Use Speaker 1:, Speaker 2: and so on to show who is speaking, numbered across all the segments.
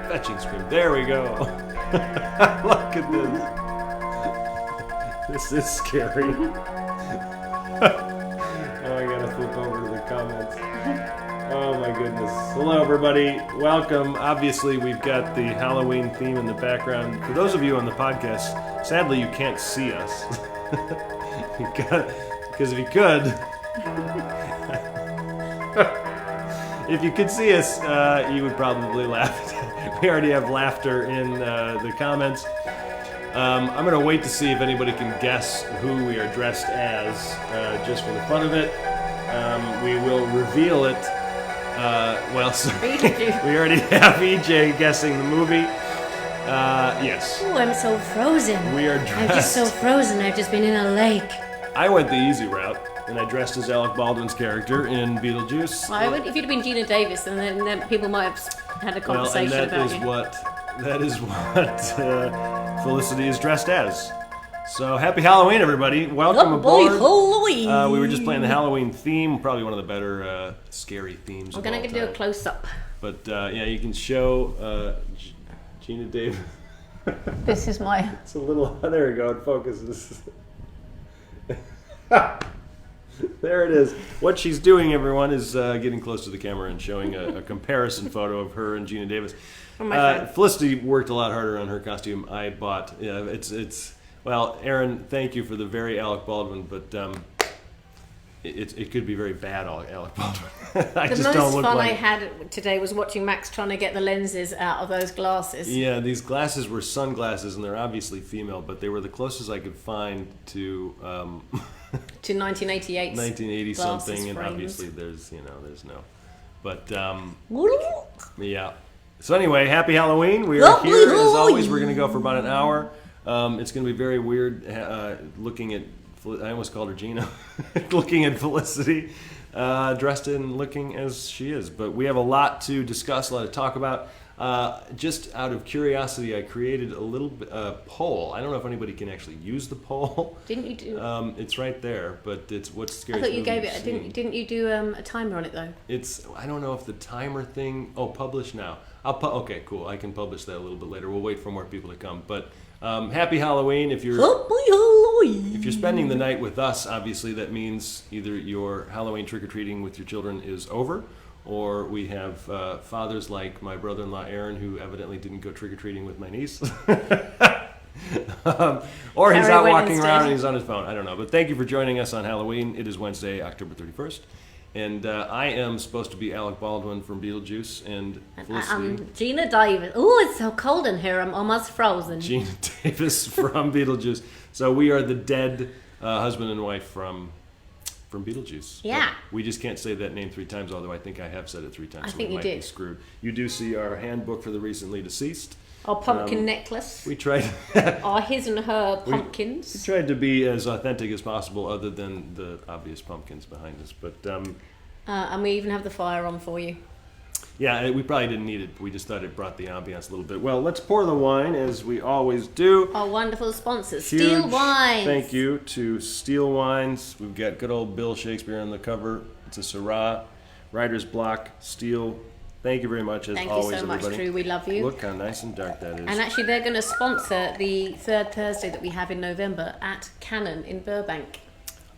Speaker 1: Fetching scream. There we go. Look at this. This is scary. Oh, I gotta flip over to the comments. Oh my goodness. Hello everybody. Welcome. Obviously we've got the Halloween theme in the background. For those of you on the podcast, sadly you can't see us. Because if you could, if you could see us, you would probably laugh. We already have laughter in the comments. I'm going to wait to see if anybody can guess who we are dressed as, just for the fun of it. We will reveal it. We already have EJ guessing the movie. Yes.
Speaker 2: Oh, I'm so frozen.
Speaker 1: We are dressed.
Speaker 2: I'm just so frozen. I've just been in a lake.
Speaker 1: I went the easy route, and I dressed as Alec Baldwin's character in Beetlejuice.
Speaker 2: Well, if you'd have been Gina Davis, then people might have had a conversation about you.
Speaker 1: That is what Felicity is dressed as. So happy Halloween, everybody! Welcome aboard.
Speaker 2: Halloween.
Speaker 1: We were just playing the Halloween theme, probably one of the better scary themes.
Speaker 2: I'm gonna do a close up.
Speaker 1: But yeah, you can show Gina Davis.
Speaker 2: This is my.
Speaker 1: It's a little. There we go. It focuses. There it is. What she's doing, everyone, is getting close to the camera and showing a comparison photo of her and Gina Davis. Felicity worked a lot harder on her costume. I bought. Yeah, it's. Well, Aaron, thank you for the very Alec Baldwin, but it could be very bad Alec Baldwin.
Speaker 2: The most fun I had today was watching Max trying to get the lenses out of those glasses.
Speaker 1: Yeah, these glasses were sunglasses, and they're obviously female, but they were the closest I could find to...
Speaker 2: to 1988.
Speaker 1: 1980 something, and obviously there's no. But, yeah. So anyway, happy Halloween. We are here, as always. We're going to go for about an hour. It's going to be very weird looking at... I almost called her Gina. Looking at Felicity, dressed in looking as she is. But we have a lot to discuss, a lot to talk about. Just out of curiosity, I created a little poll. I don't know if anybody can actually use the poll.
Speaker 2: Didn't you do?
Speaker 1: It's right there, but it's what's scary.
Speaker 2: I thought you gave it. Didn't you do a timer on it though?
Speaker 1: I don't know if the timer thing. Oh, publish now. Okay, cool. I can publish that a little bit later. We'll wait for more people to come. But happy Halloween! If you're spending the night with us, obviously that means either your Halloween trick-or-treating with your children is over, or we have fathers like my brother-in-law Aaron, who evidently didn't go trick-or-treating with my niece. Or he's out walking around and he's on his phone. I don't know. But thank you for joining us on Halloween. It is Wednesday, October 31st. And I am supposed to be Alec Baldwin from Beetlejuice, and Felicity.
Speaker 2: I'm Gina Davis. Oh, it's so cold in here. I'm almost frozen.
Speaker 1: Gina Davis from Beetlejuice. So we are the dead husband and wife from Beetlejuice.
Speaker 2: Yeah.
Speaker 1: But we just can't say that name 3 times, although I think I have said it 3 times.
Speaker 2: I
Speaker 1: so
Speaker 2: think
Speaker 1: we
Speaker 2: you
Speaker 1: might
Speaker 2: did.
Speaker 1: Be screwed. You do see our handbook for the recently deceased.
Speaker 2: Our pumpkin necklace.
Speaker 1: We tried.
Speaker 2: Our his and her pumpkins.
Speaker 1: We tried to be as authentic as possible, other than the obvious pumpkins behind us. But
Speaker 2: and we even have the fire on for you.
Speaker 1: Yeah, we probably didn't need it. We just thought it brought the ambiance a little bit. Well, let's pour the wine, as we always do.
Speaker 2: Our wonderful sponsors,
Speaker 1: Huge
Speaker 2: Steel Wines.
Speaker 1: Thank you to Steel Wines. We've got good old Bill Shakespeare on the cover. It's a Syrah, Writer's Block, Steel. Thank you very much, as always, everybody.
Speaker 2: Thank you so much, Drew. We love you.
Speaker 1: Look how nice and dark that is.
Speaker 2: And actually, they're going to sponsor the third Thursday that we have in November at Cannon in Burbank.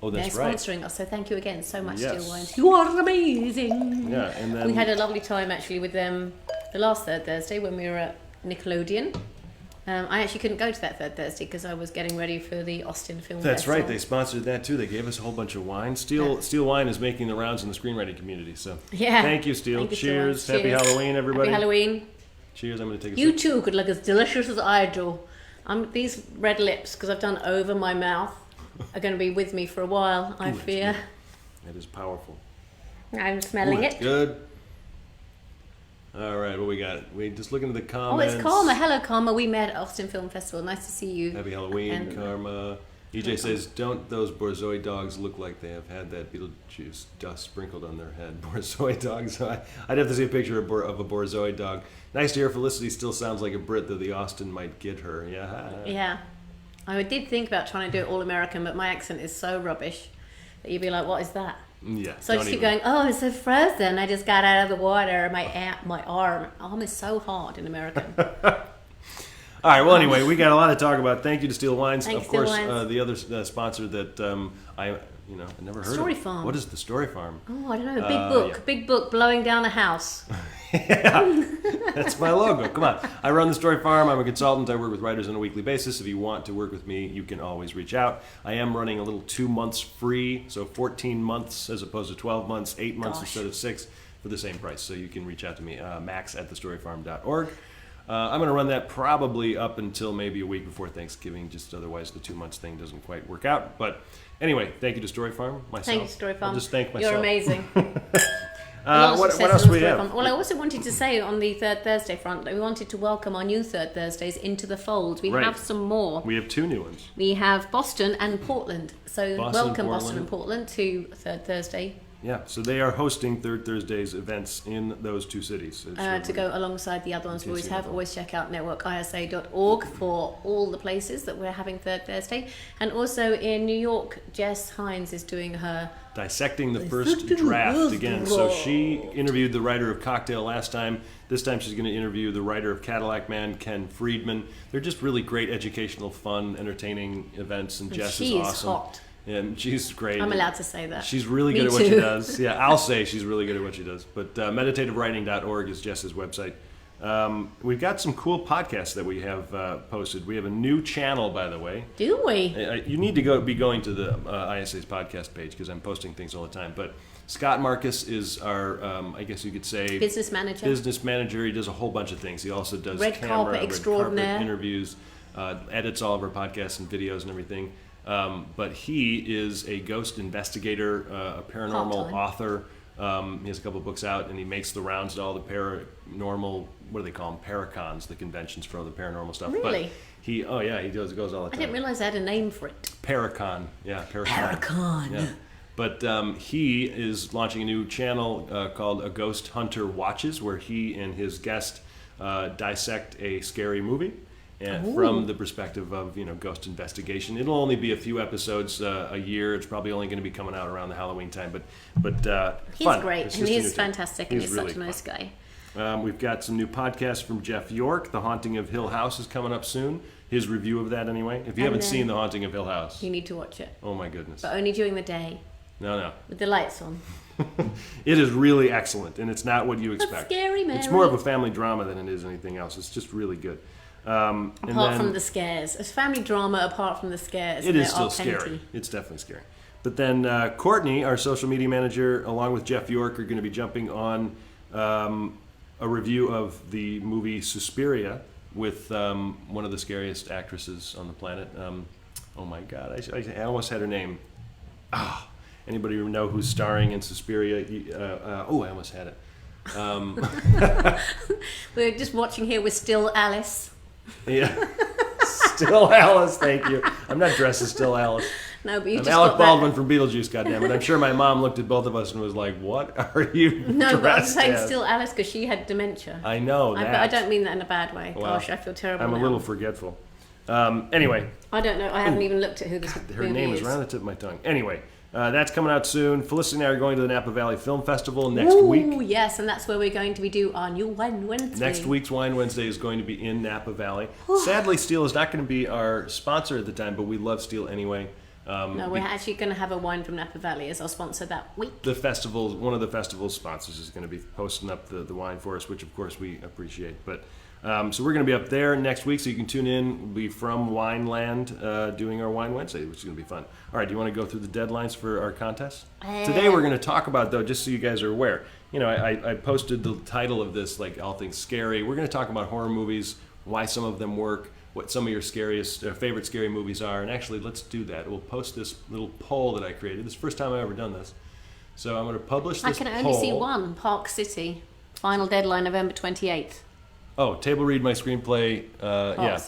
Speaker 1: Oh, that's
Speaker 2: They're
Speaker 1: right.
Speaker 2: sponsoring us, so thank you again so much,
Speaker 1: Yes.
Speaker 2: Steel Wines. You are amazing.
Speaker 1: Yeah, and then
Speaker 2: We had a lovely time actually with them the last third Thursday when we were at Nickelodeon. I actually couldn't go to that third Thursday because I was getting ready for the Austin Film
Speaker 1: That's
Speaker 2: Festival.
Speaker 1: right. They sponsored that too. They gave us a whole bunch of wine. Steel Wine is making the rounds in the screenwriting community. So
Speaker 2: yeah.
Speaker 1: Thank you, Steel.
Speaker 2: Thank you,
Speaker 1: Cheers.
Speaker 2: Steel.
Speaker 1: Happy Halloween, everybody.
Speaker 2: Happy Halloween.
Speaker 1: Cheers. I'm going to take a
Speaker 2: You
Speaker 1: sip.
Speaker 2: too could look as delicious as I do. These red lips, because I've done over my mouth, are going to be with me for a while, I fear.
Speaker 1: That is powerful.
Speaker 2: I'm smelling it.
Speaker 1: Good. All right, what we got? We just looking at the comments.
Speaker 2: Oh, it's Karma. Hello, Karma. We met at Austin Film Festival. Nice to see you.
Speaker 1: Happy Halloween, Karma. EJ says, don't those Borzoi dogs look like they have had that Beetlejuice dust sprinkled on their head? Borzoi dogs. I'd have to see a picture of a Borzoi dog. Nice to hear Felicity still sounds like a Brit, though the Austin might get her. Yeah.
Speaker 2: Yeah. I did think about trying to do it all American, but my accent is so rubbish. that you'd be like, what is that?
Speaker 1: Yeah.
Speaker 2: So I just keep going, oh, it's so frozen. I just got out of the water. My arm is so hard in American.
Speaker 1: All right. Well, anyway, we got a lot to talk about. Thank you to Steel Wines.
Speaker 2: Thanks,
Speaker 1: of course,
Speaker 2: Steel Wines.
Speaker 1: The other sponsor that I never heard
Speaker 2: Story
Speaker 1: of.
Speaker 2: Farm.
Speaker 1: What is the Story Farm?
Speaker 2: Oh, I don't know. Big book blowing down a house.
Speaker 1: Yeah, that's my logo. Come on. I run the Story Farm. I'm a consultant. I work with writers on a weekly basis. If you want to work with me, you can always reach out. I am running a little 2 months free, so 14 months as opposed to 12 months, 8 months instead of 6 for the same price. So you can reach out to me, max@thestoryfarm.org. I'm going to run that probably up until maybe a week before Thanksgiving, just otherwise the 2 months thing doesn't quite work out. But anyway, thank you to Story Farm. Myself.
Speaker 2: Thank you, Story Farm.
Speaker 1: I'll just thank myself.
Speaker 2: You're amazing.
Speaker 1: What else do we have?
Speaker 2: Well, I also wanted to say on the Third Thursday front that we wanted to welcome our new Third Thursdays into the fold. We have some more.
Speaker 1: We have 2 new ones.
Speaker 2: We have Boston and Portland. So welcome Boston and
Speaker 1: Portland
Speaker 2: to Third Thursday.
Speaker 1: Yeah, so they are hosting Third Thursdays events in those 2 cities.
Speaker 2: To go alongside the other ones we always have. Always check out networkisa.org for all the places that we're having Third Thursday. And also in New York, Jess Hines is doing her
Speaker 1: Dissecting the First Draft again. So she interviewed the writer of Cocktail last time. This time she's going to interview the writer of Cadillac Man, Ken Friedman. They're just really great educational, fun, entertaining events, and Jess is awesome.
Speaker 2: She's hot.
Speaker 1: And she's great.
Speaker 2: I'm allowed to say that.
Speaker 1: She's really good at what she does. Yeah, I'll say she's really good at what she does. But meditativewriting.org is Jess's website. We've got some cool podcasts that we have posted. We have a new channel, by the way.
Speaker 2: Do we?
Speaker 1: You need to be going to the ISA's podcast page because I'm posting things all the time. But Scott Marcus is our, I guess you could say,
Speaker 2: business manager.
Speaker 1: He does a whole bunch of things. He also does
Speaker 2: red carpet
Speaker 1: interviews, edits all of our podcasts and videos and everything. But he is a ghost investigator, a paranormal author. He has a couple books out, and he makes the rounds to all the paranormal, what do they call them, paracons, the conventions for all the paranormal stuff.
Speaker 2: Really?
Speaker 1: But he goes all the time.
Speaker 2: I didn't realize I had a name for it.
Speaker 1: Paracon, yeah, Paracon. Yeah. But he is launching a new channel called A Ghost Hunter Watches, where he and his guest dissect a scary movie. And from the perspective of ghost investigation. It'll only be a few episodes a year. It's probably only going to be coming out around the Halloween time, but
Speaker 2: he's
Speaker 1: fun.
Speaker 2: great and he's fantastic and he's really such a nice guy.
Speaker 1: We've got some new podcasts from Jeff York. The Haunting of Hill House is coming up soon. His review of that anyway. If you haven't seen The Haunting of Hill House,
Speaker 2: you need to watch it.
Speaker 1: Oh my goodness!
Speaker 2: But only during the day.
Speaker 1: No.
Speaker 2: With the lights on.
Speaker 1: It is really excellent, and it's not what you expect.
Speaker 2: Scary Mary.
Speaker 1: It's more of a family drama than it is anything else. It's just really good.
Speaker 2: Apart from the scares. It's family drama apart from the scares.
Speaker 1: It is still scary. It's definitely scary. But then Courtney, our social media manager, along with Jeff York, are going to be jumping on a review of the movie Suspiria with one of the scariest actresses on the planet. Oh my God, I almost had her name. Anybody know who's starring in Suspiria? I almost had it.
Speaker 2: We're just watching here with Still Alice.
Speaker 1: Yeah. Still Alice, thank you. I'm not dressed as Still Alice.
Speaker 2: No, but you
Speaker 1: I'm
Speaker 2: just
Speaker 1: Alec
Speaker 2: got
Speaker 1: Baldwin from Beetlejuice, goddammit. I'm sure my mom looked at both of us and was like, what are you
Speaker 2: No, but I'm saying
Speaker 1: as?
Speaker 2: Still Alice because she had dementia.
Speaker 1: I know that.
Speaker 2: But I don't mean that in a bad way.
Speaker 1: Well,
Speaker 2: Gosh, I feel terrible
Speaker 1: I'm
Speaker 2: now.
Speaker 1: a little forgetful. Anyway.
Speaker 2: I don't know. I haven't even looked at who this
Speaker 1: Her
Speaker 2: movie
Speaker 1: name
Speaker 2: is.
Speaker 1: is right on the tip of my tongue. Anyway. That's coming out soon. Felicity and I are going to the Napa Valley Film Festival next week.
Speaker 2: Oh, yes, and that's where we're going to do our new Wine Wednesday.
Speaker 1: Next week's Wine Wednesday is going to be in Napa Valley. Sadly, Steel is not going to be our sponsor at the time, but we love Steel anyway.
Speaker 2: No, we're actually going to have a wine from Napa Valley as our sponsor that week.
Speaker 1: The festival, one of the festival's sponsors is going to be posting up the wine for us, which of course we appreciate. But so we're going to be up there next week, so you can tune in. We'll be from Wineland doing our Wine Wednesday, which is going to be fun. All right, do you want to go through the deadlines for our contest? Today we're going to talk about, though, just so you guys are aware, I posted the title of this, like All Things Scary. We're going to talk about horror movies, why some of them work, what some of your scariest, favorite scary movies are. And actually, let's do that. We'll post this little poll that I created. This is the first time I've ever done this. So I'm going to publish this poll.
Speaker 2: I can only see one, Park City. Final deadline, November 28th.
Speaker 1: Oh, table read my screenplay.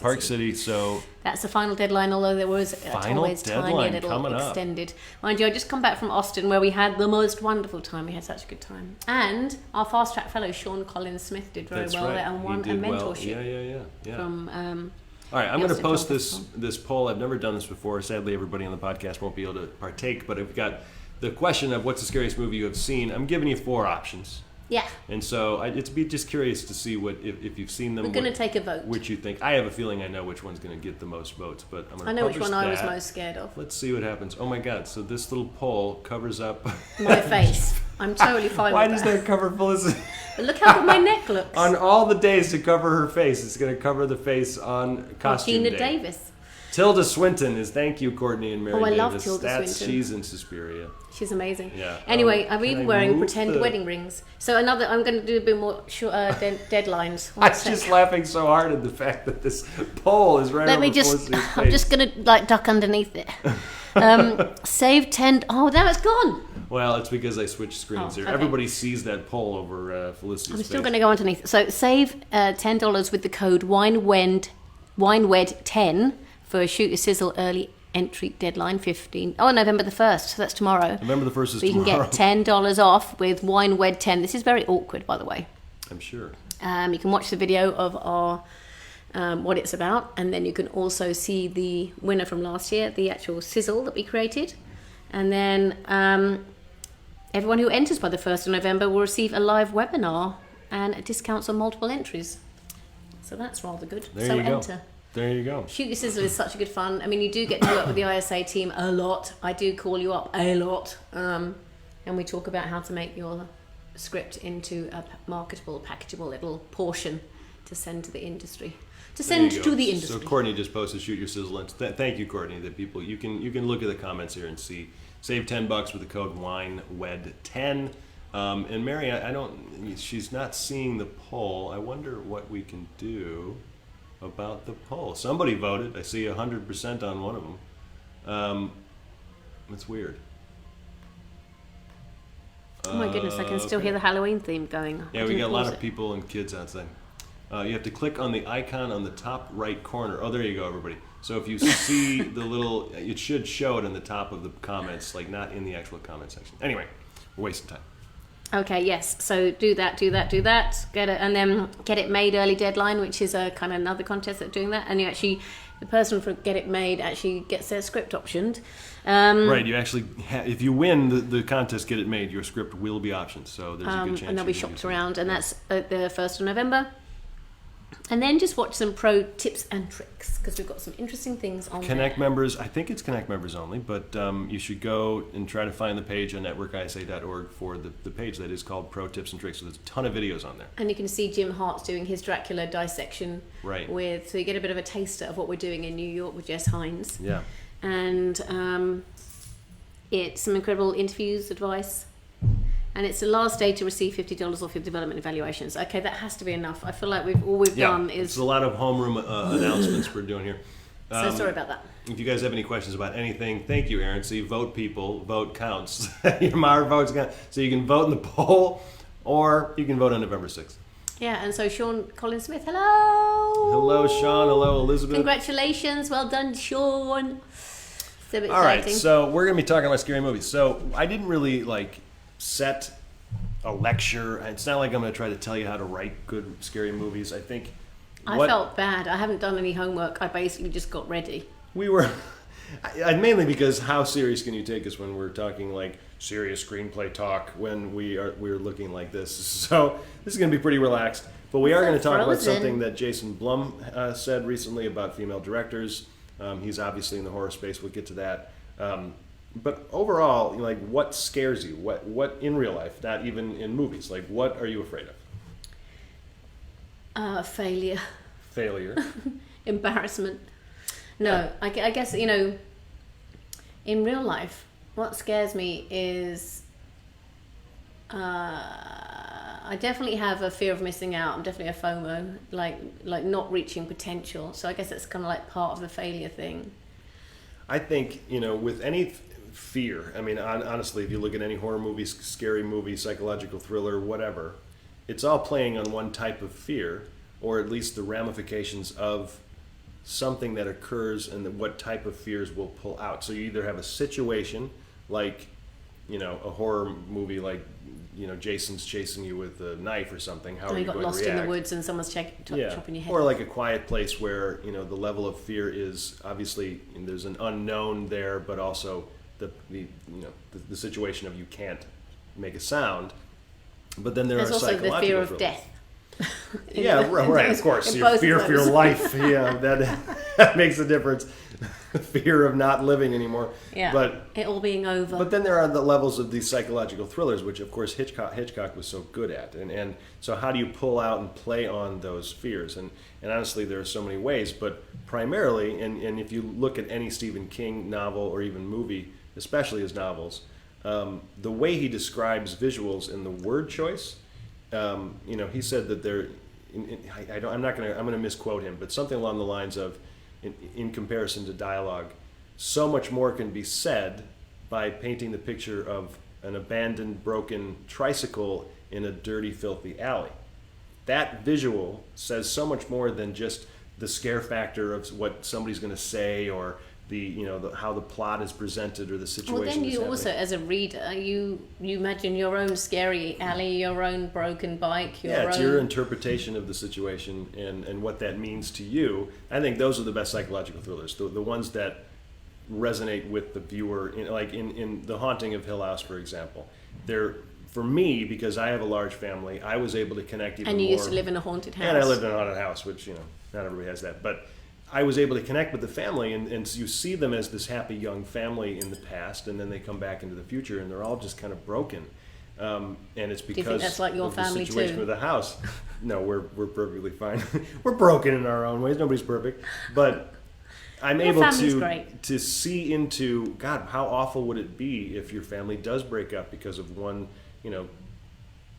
Speaker 1: Park City. So
Speaker 2: that's the final deadline. Although there was always tiny little extended. Mind you, I just come back from Austin where we had the most wonderful time. We had such a good time, and our fast track fellow Sean Collins Smith did very well there and won a mentorship.
Speaker 1: Yeah.
Speaker 2: From.
Speaker 1: All right, I'm going to post this poll. I've never done this before. Sadly, everybody on the podcast won't be able to partake. But we've got the question of what's the scariest movie you have seen, I'm giving you 4 options.
Speaker 2: Yeah.
Speaker 1: And so it's be just curious to see what if you've seen them.
Speaker 2: We're going to take a vote.
Speaker 1: Which you think. I have a feeling I know which one's going to get the most votes, but I'm going to
Speaker 2: I know which one I was most scared of.
Speaker 1: Let's see what happens. Oh my God, so this little poll covers up...
Speaker 2: my face. I'm totally fine
Speaker 1: Why
Speaker 2: with
Speaker 1: does that cover Felicity?
Speaker 2: But look how good my neck looks.
Speaker 1: On all the days to cover her face, it's going to cover the face on costume
Speaker 2: Gina
Speaker 1: day.
Speaker 2: Davis.
Speaker 1: Tilda Swinton is thank you, Courtney and Mary Davis.
Speaker 2: I love Tilda Swinton.
Speaker 1: She's in Suspiria.
Speaker 2: She's amazing.
Speaker 1: Yeah.
Speaker 2: Anyway, I'm even wearing pretend wedding rings. So I'm going to do a bit more short, deadlines.
Speaker 1: I'm just laughing so hard at the fact that this poll is right over Felicity's face.
Speaker 2: I'm just going to duck underneath it. Save 10. Oh, now it's gone.
Speaker 1: Well, it's because I switched screens here. Okay. Everybody sees that poll over Felicity's face.
Speaker 2: I'm still going to go underneath. So save $10 with the code WINEWED10 for Shoot Your Sizzle early entry deadline 15. Oh, November the 1st. So that's tomorrow.
Speaker 1: November the 1st is tomorrow.
Speaker 2: You can get $10 off with WINEWED10. This is very awkward, by the way.
Speaker 1: I'm sure.
Speaker 2: You can watch the video of our what it's about, and then you can also see the winner from last year, the actual sizzle that we created. And then everyone who enters by the 1st of November will receive a live webinar and discounts on multiple entries. So that's rather good.
Speaker 1: There you go. There you go.
Speaker 2: Shoot Your Sizzle is such a good fun. I mean, you do get to work with the ISA team a lot. I do call you up a lot. And we talk about how to make your script into a marketable, packageable little portion to send to the industry.
Speaker 1: So Courtney just posted Shoot Your Sizzle. Thank you, Courtney. That people you can look at the comments here and see. Save $10 with the code WINEWED10. And Mary, she's not seeing the poll. I wonder what we can do about the poll. Somebody voted. I see 100% on one of them. It's weird.
Speaker 2: Oh my goodness, I can still hear the Halloween theme going.
Speaker 1: Yeah, we got a lot of people and kids outside. You have to click on the icon on the top right corner. Oh, there you go, everybody. So if you see the little, it should show it in the top of the comments, like not in the actual comment section. Anyway, we're wasting time.
Speaker 2: Okay, yes. So do that. Get it, and then Get It Made early deadline, which is a kind of another contest at doing that. And you actually, the person for Get It Made actually gets their script optioned.
Speaker 1: Right. You actually, if you win the contest, Get It Made, your script will be optioned. So there's a good chance.
Speaker 2: And they'll be shopped around, and that's the 1st of November. And then just watch some pro tips and tricks, because we've got some interesting things on
Speaker 1: Connect members, I think it's Connect members only, but you should go and try to find the page on networkisa.org for the page that is called Pro Tips and Tricks. So there's a ton of videos on there.
Speaker 2: And you can see Jim Hart's doing his Dracula dissection.
Speaker 1: Right.
Speaker 2: So you get a bit of a taster of what we're doing in New York with Jess Hines.
Speaker 1: Yeah.
Speaker 2: And it's some incredible interviews, advice. And it's the last day to receive $50 off your development evaluations. Okay, that has to be enough. I feel like all we've done is...
Speaker 1: It's a lot of homeroom announcements we're doing here.
Speaker 2: So sorry about that.
Speaker 1: If you guys have any questions about anything, thank you, Aaron. See, vote people, vote counts. Our votes count. So you can vote in the poll, or you can vote on November 6th.
Speaker 2: Yeah, and so Sean Colin Smith, hello!
Speaker 1: Hello, Sean. Hello, Elizabeth.
Speaker 2: Congratulations. Well done, Sean. So exciting.
Speaker 1: All right, so we're going to be talking about scary movies. So I didn't really, set a lecture. It's not like I'm going to try to tell you how to write good scary movies. I think
Speaker 2: I felt bad. I haven't done any homework. I basically just got ready.
Speaker 1: We were mainly because how serious can you take us when we're talking serious screenplay talk when we're looking like this? So this is going to be pretty relaxed. But we are going to talk about something that Jason Blum said recently about female directors. He's obviously in the horror space. We'll get to that. But overall, what scares you? What in real life, not even in movies? What are you afraid of?
Speaker 2: Failure.
Speaker 1: Failure.
Speaker 2: Embarrassment. No, I guess, in real life, what scares me is I definitely have a fear of missing out. I'm definitely a FOMO, like not reaching potential. So I guess that's kind of part of the failure thing. I
Speaker 1: think, with any fear, honestly, if you look at any horror movie, scary movie, psychological thriller, whatever, it's all playing on one type of fear, or at least the ramifications of something that occurs and what type of fears will pull out. So you either have a situation like, a horror movie like, Jason's chasing you with a knife or something. How are you going to react?
Speaker 2: You got lost in the woods and someone's chopping your head.
Speaker 1: Or like A Quiet Place where, the level of fear is obviously, there's an unknown there, but also the situation of you can't make a sound. But then there's
Speaker 2: also the fear of death.
Speaker 1: Yeah, right. Of course, your fear for your life. Yeah, that makes a difference. Fear of not living anymore.
Speaker 2: Yeah,
Speaker 1: but
Speaker 2: it all being over.
Speaker 1: But then there are the levels of these psychological thrillers, which of course Hitchcock was so good at. And so how do you pull out and play on those fears? And honestly, there are so many ways. But primarily, and if you look at any Stephen King novel or even movie, especially his novels, the way he describes visuals and the word choice. He said that I'm going to misquote him, but something along the lines of, in comparison to dialogue, so much more can be said by painting the picture of an abandoned, broken tricycle in a dirty, filthy alley. That visual says so much more than just the scare factor of what somebody's going to say or how the plot is presented or the situation.
Speaker 2: Well, then you also, as a reader, you imagine your own scary alley, your own broken bike,
Speaker 1: it's your interpretation of the situation and what that means to you. I think those are the best psychological thrillers, the ones that resonate with the viewer. In The Haunting of Hill House, for example, for me, because I have a large family, I was able to connect even more.
Speaker 2: And you used to live in a haunted house.
Speaker 1: And I lived in a haunted house, which not everybody has that, but I was able to connect with the family, and you see them as this happy young family in the past, and then they come back into the future, and they're all just kind of broken. And it's because
Speaker 2: Do you think that's like your
Speaker 1: of
Speaker 2: family
Speaker 1: the situation
Speaker 2: too?
Speaker 1: with the house. No, we're perfectly fine. We're broken in our own ways. Nobody's perfect, but I'm able to see into, God, how awful would it be if your family does break up because of one,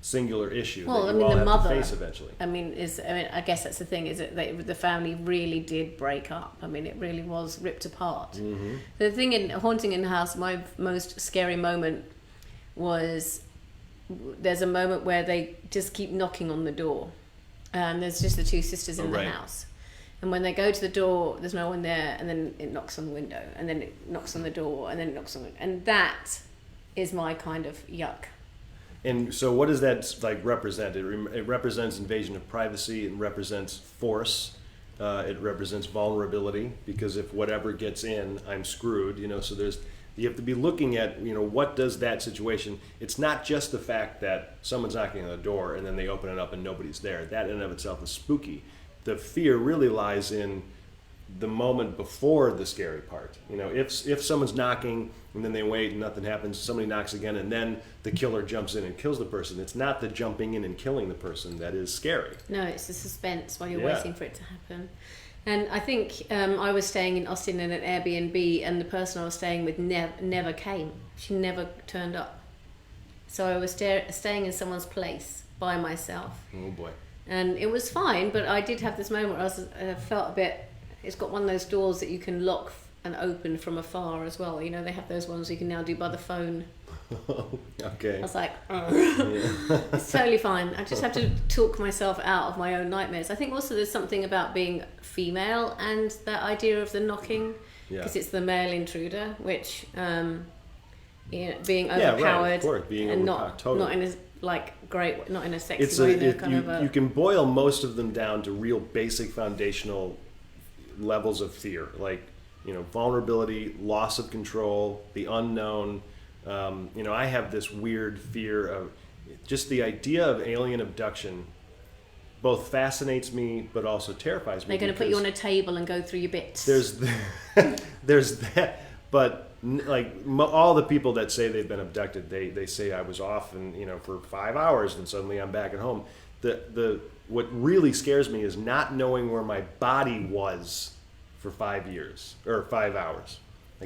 Speaker 1: singular issue that you all have to face eventually.
Speaker 2: I guess that's the thing, is that the family really did break up. It really was ripped apart.
Speaker 1: Mm-hmm.
Speaker 2: The thing in Haunting in the House, my most scary moment was, there's a moment where they just keep knocking on the door. There's just the two sisters in the house. And when they go to the door, there's no one there, and then it knocks on the window, and then it knocks on the door, and then it knocks on the window. And that is my kind of yuck.
Speaker 1: And so what does that represent? It represents invasion of privacy. It represents force. It represents vulnerability, because if whatever gets in, I'm screwed. So you have to be looking at, what does that situation. It's not just the fact that someone's knocking on the door and then they open it up and nobody's there. That in and of itself is spooky. The fear really lies in the moment before the scary part. If someone's knocking and then they wait and nothing happens, somebody knocks again, and then the killer jumps in and kills the person. It's not the jumping in and killing the person that is scary.
Speaker 2: No, it's the suspense while you're waiting for it to happen. And I think I was staying in Austin in an Airbnb, and the person I was staying with never came. She never turned up. So I was staying in someone's place by myself.
Speaker 1: Oh boy.
Speaker 2: And it was fine, but I did have this moment where I felt a bit. It's got one of those doors that you can lock and open from afar as well. They have those ones you can now do by the phone.
Speaker 1: Okay.
Speaker 2: I was like, It's totally fine. I just have to talk myself out of my own nightmares. I think also there's something about being female and that idea of the knocking, because it's the male intruder, which being overpowered, and not in a not in a sexy way.
Speaker 1: You can boil most of them down to real basic foundational levels of fear, like vulnerability, loss of control, the unknown. I have this weird fear of just the idea of alien abduction. Both fascinates me, but also terrifies me.
Speaker 2: They're going to put you on a table and go through your bits.
Speaker 1: There's that, but all the people that say they've been abducted, they say I was off and for 5 hours and suddenly I'm back at home. What really scares me is not knowing where my body was for 5 years or 5 hours.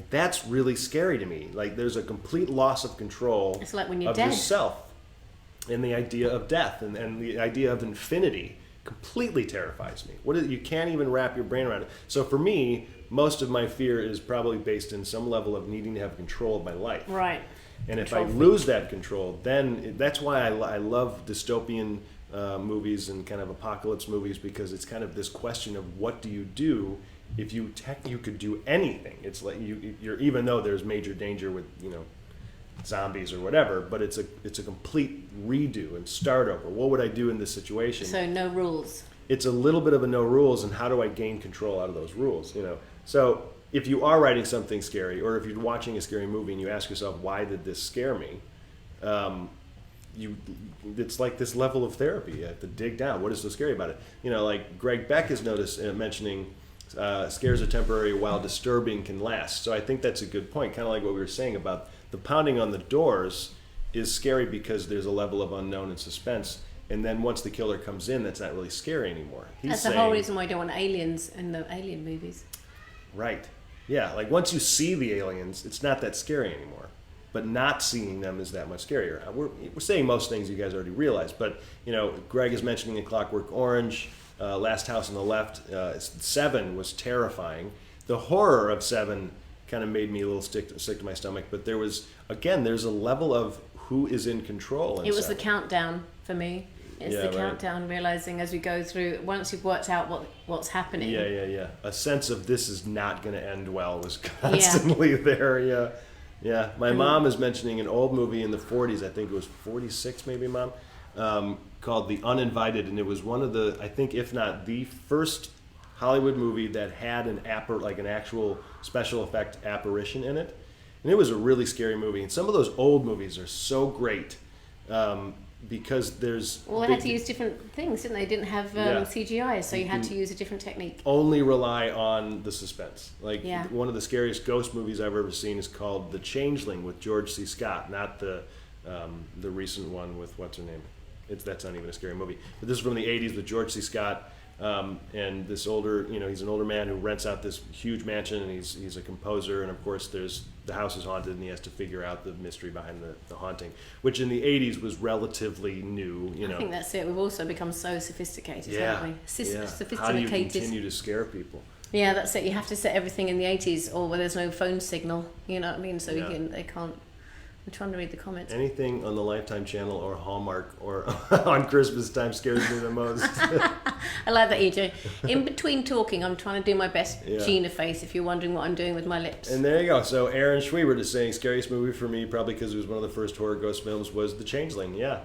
Speaker 1: That's really scary to me. There's a complete loss of control.
Speaker 2: It's like when you're
Speaker 1: of
Speaker 2: dead.
Speaker 1: Yourself, and the idea of death and the idea of infinity completely terrifies me. You can't even wrap your brain around it. So for me, most of my fear is probably based in some level of needing to have control of my life.
Speaker 2: Right.
Speaker 1: And if I lose that control, then that's why I love dystopian movies and kind of apocalypse movies, because it's kind of this question of what do you do if you could do anything. It's like you're even though there's major danger with zombies or whatever, but it's a complete redo and start over. What would I do in this situation?
Speaker 2: So no rules.
Speaker 1: It's a little bit of a no rules, and how do I gain control out of those rules? So if you are writing something scary, or if you're watching a scary movie and you ask yourself, why did this scare me? It's like this level of therapy. You have to dig down. What is so scary about it? Like Greg Beck is mentioning scares are temporary while disturbing can last. So I think that's a good point. Kind of like what we were saying about the pounding on the doors is scary because there's a level of unknown and suspense. And then once the killer comes in, that's not really scary anymore.
Speaker 2: That's the whole reason why I don't want aliens in the alien movies.
Speaker 1: Right. Yeah, like once you see the aliens, it's not that scary anymore. But not seeing them is that much scarier. We're saying most things you guys already realize, but Greg is mentioning in Clockwork Orange, Last House on the Left, Seven was terrifying. The horror of Seven kind of made me a little sick to my stomach, but there's a level of who is in control.
Speaker 2: It was the countdown for me. It's the countdown, realizing as we go through, once you've worked out what's happening.
Speaker 1: Yeah. A sense of this is not going to end well was constantly there. Yeah. My mom is mentioning an old movie in the 40s, I think it was 46 maybe, Mom, called The Uninvited, and it was one of the, I think if not the first Hollywood movie that had an actual special effect apparition in it. And it was a really scary movie. And some of those old movies are so great. Because there's...
Speaker 2: Well, they had to use different things, didn't they? They didn't have CGI, so you had to use a different technique.
Speaker 1: Only rely on the suspense. One of the scariest ghost movies I've ever seen is called The Changeling with George C. Scott, not the recent one with what's her name. That's not even a scary movie. But this is from the 80s with George C. Scott, and this older, he's an older man who rents out this huge mansion, and he's a composer, and of course the house is haunted, and he has to figure out the mystery behind the haunting, which in the 80s was relatively new.
Speaker 2: I think that's it. We've also become so sophisticated, haven't we? Sophisticated.
Speaker 1: How do you continue to scare people?
Speaker 2: Yeah, that's it. You have to set everything in the 80s, or where there's no phone signal. You know what I mean? So they can't. I'm trying to read the comments.
Speaker 1: Anything on the Lifetime channel or Hallmark or on Christmas time scares me the most.
Speaker 2: I like that, EJ. In between talking, I'm trying to do my best Gina face, if you're wondering what I'm doing with my lips.
Speaker 1: And there you go. So Aaron Schwiebert is saying scariest movie for me, probably because it was one of the first horror ghost films, was The Changeling. Yeah.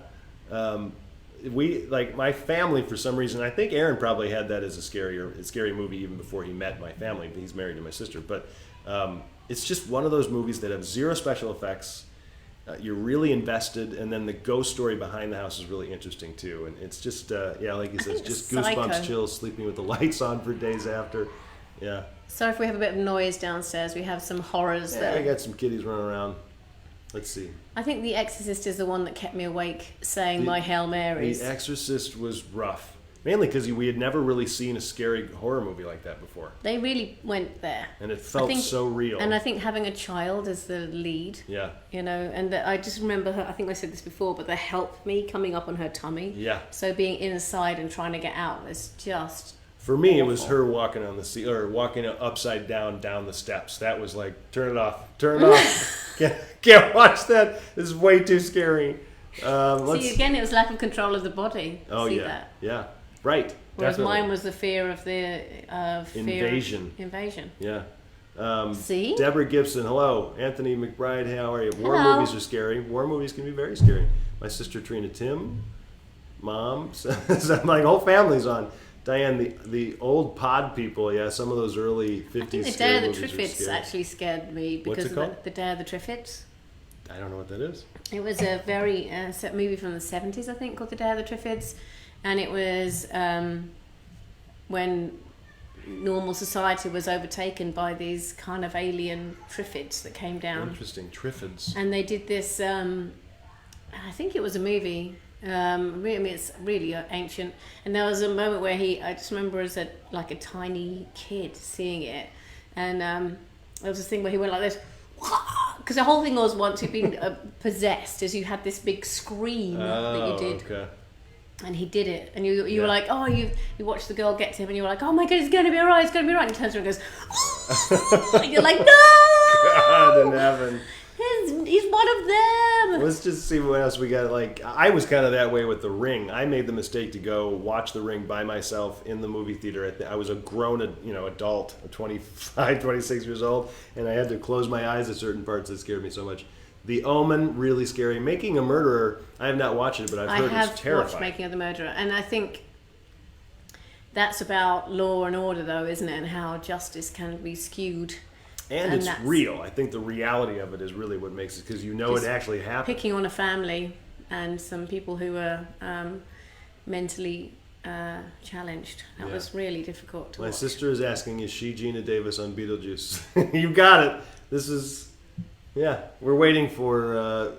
Speaker 1: My family, for some reason, I think Aaron probably had that as a scary movie even before he met my family. But he's married to my sister. But it's just one of those movies that have zero special effects. You're really invested, and then the ghost story behind the house is really interesting too. And it's just, like he says, just goosebumps, chills, sleeping with the lights on for days after. Yeah.
Speaker 2: Sorry if we have a bit of noise downstairs. We have some horrors there.
Speaker 1: I got some kitties running around. Let's see.
Speaker 2: I think The Exorcist is the one that kept me awake, saying my Hail Marys.
Speaker 1: The Exorcist was rough. Mainly because we had never really seen a scary horror movie like that before.
Speaker 2: They really went there.
Speaker 1: And it felt so real.
Speaker 2: And I think having a child as the lead. Yeah. And I just remember her, I think I said this before, but the help me coming up on her tummy. Yeah. So being inside and trying to get out was just...
Speaker 1: For me, awful. It was her walking on the sea, or walking upside down the steps. That was like, turn it off. Can't watch that. This is way too scary.
Speaker 2: See, again, it was lack of control of the body.
Speaker 1: Oh,
Speaker 2: See
Speaker 1: yeah.
Speaker 2: That?
Speaker 1: Yeah. Right.
Speaker 2: Whereas mine was the fear of the
Speaker 1: invasion. Yeah.
Speaker 2: See?
Speaker 1: Deborah Gibson, hello. Anthony McBride, how are you? War movies are scary. War movies can be very scary. My sister Trina Tim, Mom, so my whole family's on. Diane, the old pod people, some of those early 50s
Speaker 2: I think the
Speaker 1: scary
Speaker 2: Day of the
Speaker 1: movies
Speaker 2: Triffids actually scared me because of the Day of the Triffids.
Speaker 1: I don't know what that is.
Speaker 2: It was a very set movie from the 70s, I think, called The Day of the Triffids. And it was when normal society was overtaken by these kind of alien Triffids that came down.
Speaker 1: Interesting, Triffids.
Speaker 2: And they did this, I think it was a movie. It's really ancient. And there was a moment where I just remember as a tiny kid seeing it. And there was this thing where he went like this. Because the whole thing was once you'd been possessed, as you had this big scream that you did. Okay. And he did it, and you were like, oh, you watched the girl get to him, and you were like, oh my god, it's going to be alright, it's going to be alright. And he turns around and goes, oh! And you're like, no!
Speaker 1: God in heaven.
Speaker 2: He's one of them.
Speaker 1: Let's just see what else we got. I was kind of that way with The Ring. I made the mistake to go watch The Ring by myself in the movie theater. I was a grown, adult, 25, 26 years old, and I had to close my eyes at certain parts that scared me so much. The Omen, really scary. Making a Murderer, I have not watched it, but I've heard it's terrifying. I have watched
Speaker 2: Making of the Murderer, and I think that's about law and order, though, isn't it? And how justice can be skewed.
Speaker 1: And it's real. I think the reality of it is really what makes it, because it actually happened.
Speaker 2: Picking on a family and some people who were mentally challenged. That was really difficult to watch.
Speaker 1: My sister is asking, is she Gina Davis on Beetlejuice? You got it. This is, we're waiting for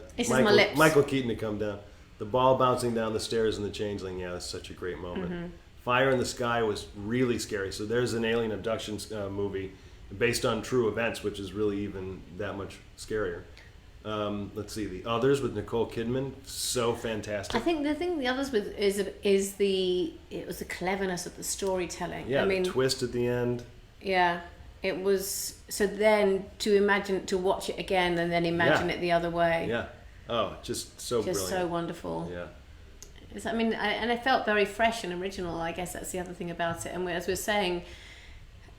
Speaker 1: Michael Keaton to come down. The ball bouncing down the stairs in The Changeling, that's such a great moment. Mm-hmm. Fire in the Sky was really scary. So there's an alien abduction movie based on true events, which is really even that much scarier. Let's see, The Others with Nicole Kidman, so fantastic.
Speaker 2: I think the Others with is the cleverness of the storytelling.
Speaker 1: Yeah, the twist at the end.
Speaker 2: Yeah, it was. So then to watch it again and then imagine it the other way.
Speaker 1: Yeah. Oh, just so brilliant.
Speaker 2: So wonderful.
Speaker 1: Yeah.
Speaker 2: And it felt very fresh and original. I guess that's the other thing about it. And as we were saying,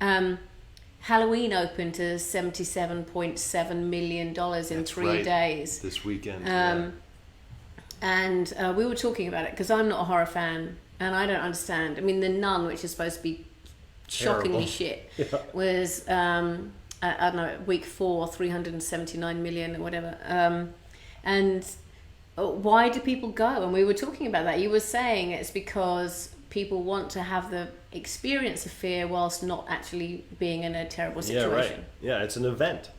Speaker 2: Halloween opened to $77.7 million in 3 days.
Speaker 1: This weekend.
Speaker 2: And we were talking about it because I'm not a horror fan and I don't understand. I mean, The Nun, which is supposed to be shockingly shit, was, I don't know, week 4, 379 million or whatever. And why do people go? And we were talking about that. You were saying it's because people want to have the experience of fear whilst not actually being in a terrible situation.
Speaker 1: Yeah, right. Yeah, it's an event.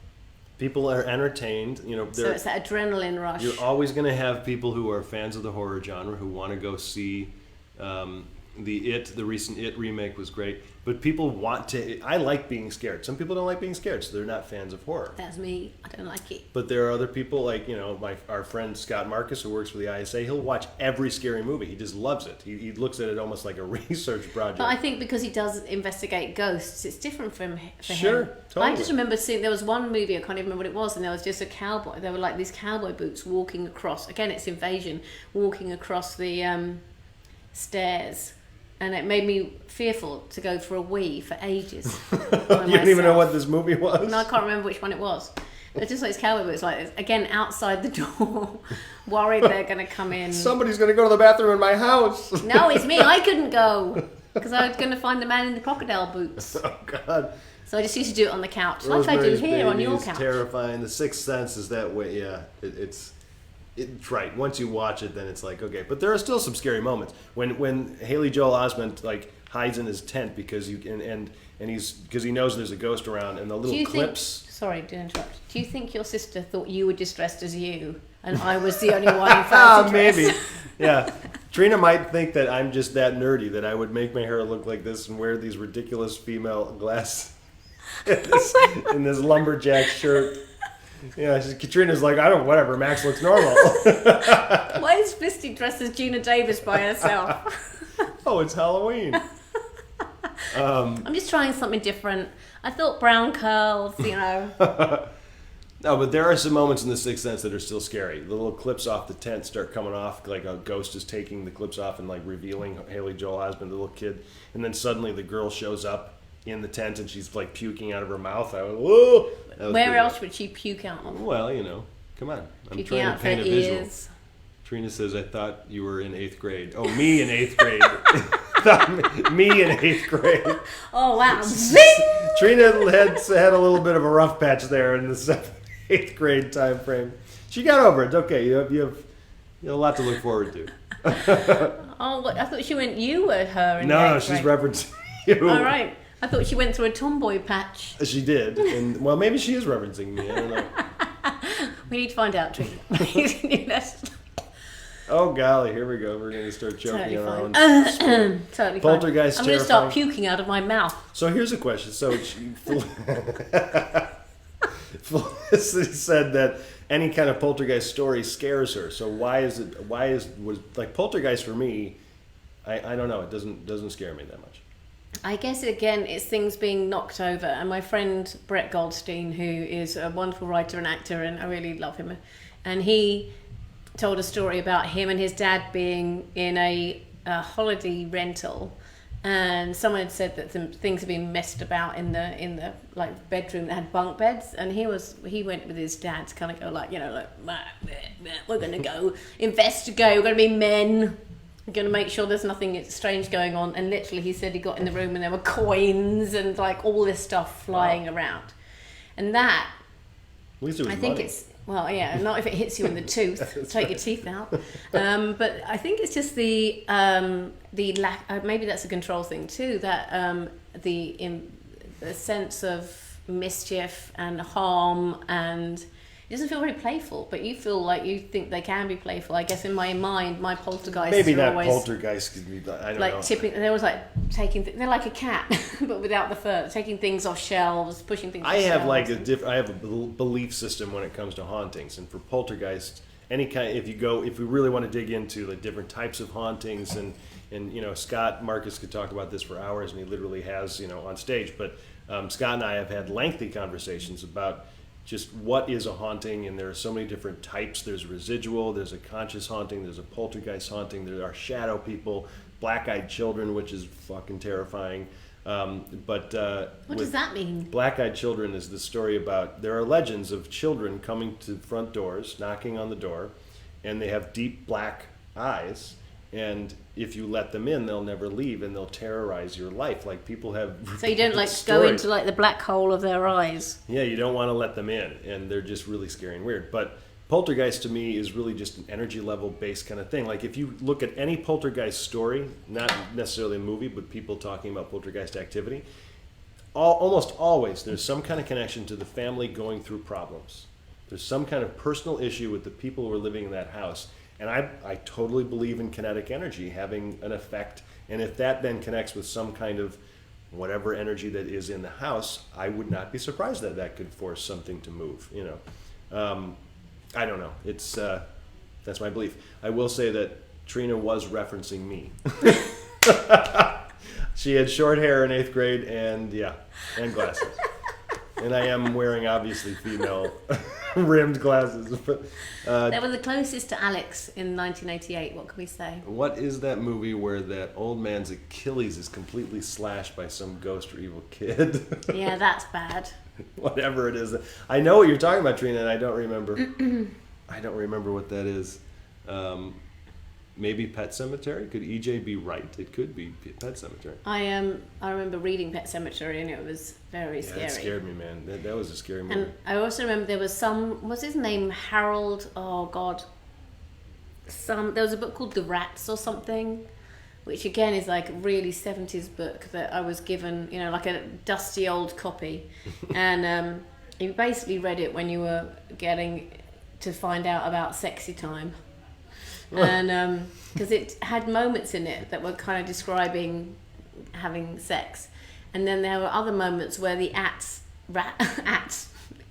Speaker 1: People are entertained.
Speaker 2: So it's that adrenaline rush.
Speaker 1: You're always going to have people who are fans of the horror genre who want to go see the recent It remake was great. But people want to. I like being scared. Some people don't like being scared, so they're not fans of horror.
Speaker 2: That's me. I don't like it.
Speaker 1: But there are other people like our friend Scott Marcus, who works for the ISA. He'll watch every scary movie. He just loves it. He looks at it almost like a research project.
Speaker 2: But I think because he does investigate ghosts, it's different for him.
Speaker 1: Sure, totally.
Speaker 2: I just remember seeing there was one movie, I can't even remember what it was, and there was just a cowboy. There were like these cowboy boots walking across. Again, it's invasion, walking across the stairs. And it made me fearful to go for a wee for ages.
Speaker 1: You didn't even know what this movie was?
Speaker 2: No, I can't remember which one it was. It's just like these cowboy boots, like again outside the door, worried they're going to come in.
Speaker 1: Somebody's going to go to the bathroom in my house.
Speaker 2: No, it's me. I couldn't go because I was going to find the man in the crocodile boots.
Speaker 1: Oh God!
Speaker 2: So I just used to do it on the couch, like I do here on your couch.
Speaker 1: Terrifying. The Sixth Sense is that way. Yeah, it's right. Once you watch it, then it's like, okay. But there are still some scary moments when Haley Joel Osment like hides in his tent because he knows there's a ghost around, and the little clips.
Speaker 2: Sorry to interrupt. Do you think your sister thought you were distressed as you, and I was the only one who felt
Speaker 1: maybe. Yeah. Trina might think that I'm just that nerdy that I would make my hair look like this and wear these ridiculous female glasses in this lumberjack shirt. Yeah, Katrina's like, whatever, Max looks normal.
Speaker 2: Why is Fisty dressed as Gina Davis by herself?
Speaker 1: Oh, it's Halloween.
Speaker 2: I'm just trying something different. I thought brown curls,
Speaker 1: No, but there are some moments in The Sixth Sense that are still scary. The little clips off the tent start coming off, like a ghost is taking the clips off and like revealing Haley Joel Osment, the little kid, and then suddenly the girl shows up in the tent and she's like puking out of her mouth. I went, whoa!
Speaker 2: Where else would she puke out of?
Speaker 1: Well, come on. I'm
Speaker 2: puking
Speaker 1: trying
Speaker 2: out
Speaker 1: to paint a
Speaker 2: ears.
Speaker 1: visual. Trina says, I thought you were in 8th grade. Oh, me in 8th grade. me in 8th grade.
Speaker 2: Oh, wow.
Speaker 1: Trina had a little bit of a rough patch there in the 7th, 8th grade time frame. She got over it. It's okay. You have a lot to look forward to.
Speaker 2: I thought she went, you were her in
Speaker 1: No, she's referencing you.
Speaker 2: All right. I thought she went through a tomboy patch.
Speaker 1: She did. And, well, maybe she is referencing me. I don't know.
Speaker 2: We need to find out, Trina.
Speaker 1: Oh, golly. Here we go. We're going to start choking on our own.
Speaker 2: Totally
Speaker 1: Poltergeist
Speaker 2: fine. I'm going to start puking out of my mouth.
Speaker 1: So here's a question. So Felicity said that any kind of poltergeist story scares her. So was poltergeist for me, I don't know. It doesn't scare me that much.
Speaker 2: I guess, again, it's things being knocked over. And my friend Brett Goldstein, who is a wonderful writer and actor, and I really love him, and he told a story about him and his dad being in a holiday rental, and someone had said that some things had been messed about in the like bedroom that had bunk beds, and he went with his dad to kind of go like, we're going to go investigate, we're going to be men. I'm going to make sure there's nothing strange going on. And literally, he said he got in the room and there were coins and like all this stuff flying around. And that,
Speaker 1: at least it was
Speaker 2: I think
Speaker 1: money.
Speaker 2: it's, well, yeah, not if it hits you in the tooth, take your teeth out. But I think it's just the lack, maybe that's a control thing too, that the sense of mischief and harm, and it doesn't feel very playful, but you feel like you think they can be playful. I guess in my mind, my poltergeists
Speaker 1: Maybe
Speaker 2: are
Speaker 1: not
Speaker 2: always
Speaker 1: poltergeist, I don't
Speaker 2: like
Speaker 1: know.
Speaker 2: tipping. They're always like taking. They're like a cat, but without the fur, taking things off shelves, pushing things.
Speaker 1: I
Speaker 2: off
Speaker 1: have
Speaker 2: shelves.
Speaker 1: like I have a belief system when it comes to hauntings, and for poltergeist, any kind. If we really want to dig into the different types of hauntings, and Scott Marcus could talk about this for hours, and he literally has on stage. But Scott and I have had lengthy conversations about just what is a haunting, and there are so many different types. There's residual, there's a conscious haunting, there's a poltergeist haunting, there are shadow people, black-eyed children, which is fucking terrifying. What
Speaker 2: does that mean?
Speaker 1: Black-eyed children is the story about, there are legends of children coming to front doors, knocking on the door, and they have deep black eyes, and if you let them in, they'll never leave, and they'll terrorize your life. Like people have.
Speaker 2: So you don't go into like the black hole of their eyes.
Speaker 1: Yeah, you don't want to let them in, and they're just really scary and weird. But poltergeist to me is really just an energy level based kind of thing. Like if you look at any poltergeist story, not necessarily a movie, but people talking about poltergeist activity, almost always there's some kind of connection to the family going through problems. There's some kind of personal issue with the people who are living in that house. And I totally believe in kinetic energy having an effect. And if that then connects with some kind of whatever energy that is in the house, I would not be surprised that that could force something to move. I don't know. It's that's my belief. I will say that Trina was referencing me. She had short hair in 8th grade and glasses. And I am wearing obviously female rimmed glasses. But
Speaker 2: they were the closest to Alex in 1988. What can we say?
Speaker 1: What is that movie where that old man's Achilles is completely slashed by some ghost or evil kid?
Speaker 2: Yeah, that's bad.
Speaker 1: Whatever it is. I know what you're talking about, Trina, and I don't remember. I don't remember what that is. Maybe Pet Sematary? Could EJ be right? It could be Pet Sematary.
Speaker 2: I remember reading Pet Sematary, and it was very scary.
Speaker 1: It scared me, man. That was a scary movie.
Speaker 2: And I also remember there was what's his name? Harold, oh God. There was a book called The Rats or something, which again is like a really 70s book that I was given, like a dusty old copy. And you basically read it when you were getting to find out about sexy time. And because it had moments in it that were kind of describing having sex, and then there were other moments where the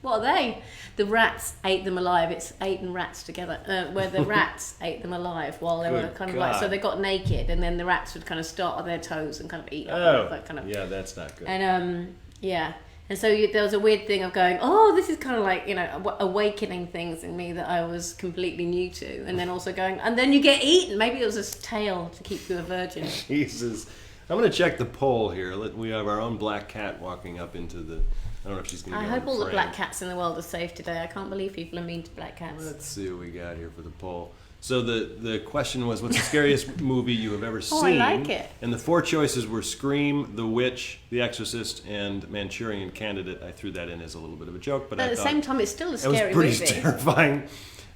Speaker 2: what are they? The rats ate them alive. It's eating rats together. Where the rats ate them alive while they were kind of like, so they got naked, and then the rats would kind of start on their toes and kind of eat. That kind of.
Speaker 1: Yeah, that's not good.
Speaker 2: And And so there was a weird thing of going, oh, this is kind of like, awakening things in me that I was completely new to. And then also going, and then you get eaten. Maybe it was a tale to keep you a virgin.
Speaker 1: Jesus. I'm going to check the poll here. We have our own black cat walking up into the... I don't know if she's going to go
Speaker 2: I hope all
Speaker 1: frame.
Speaker 2: the black cats in the world are safe today. I can't believe people are mean to black cats.
Speaker 1: Let's see what we got here for the poll. So the question was, what's the scariest movie you have ever seen?
Speaker 2: Oh, I like it.
Speaker 1: And the 4 choices were Scream, The Witch, The Exorcist, and Manchurian Candidate. I threw that in as a little bit of a joke, but
Speaker 2: at the same time, it's still a scary
Speaker 1: movie. It was pretty
Speaker 2: movie.
Speaker 1: terrifying.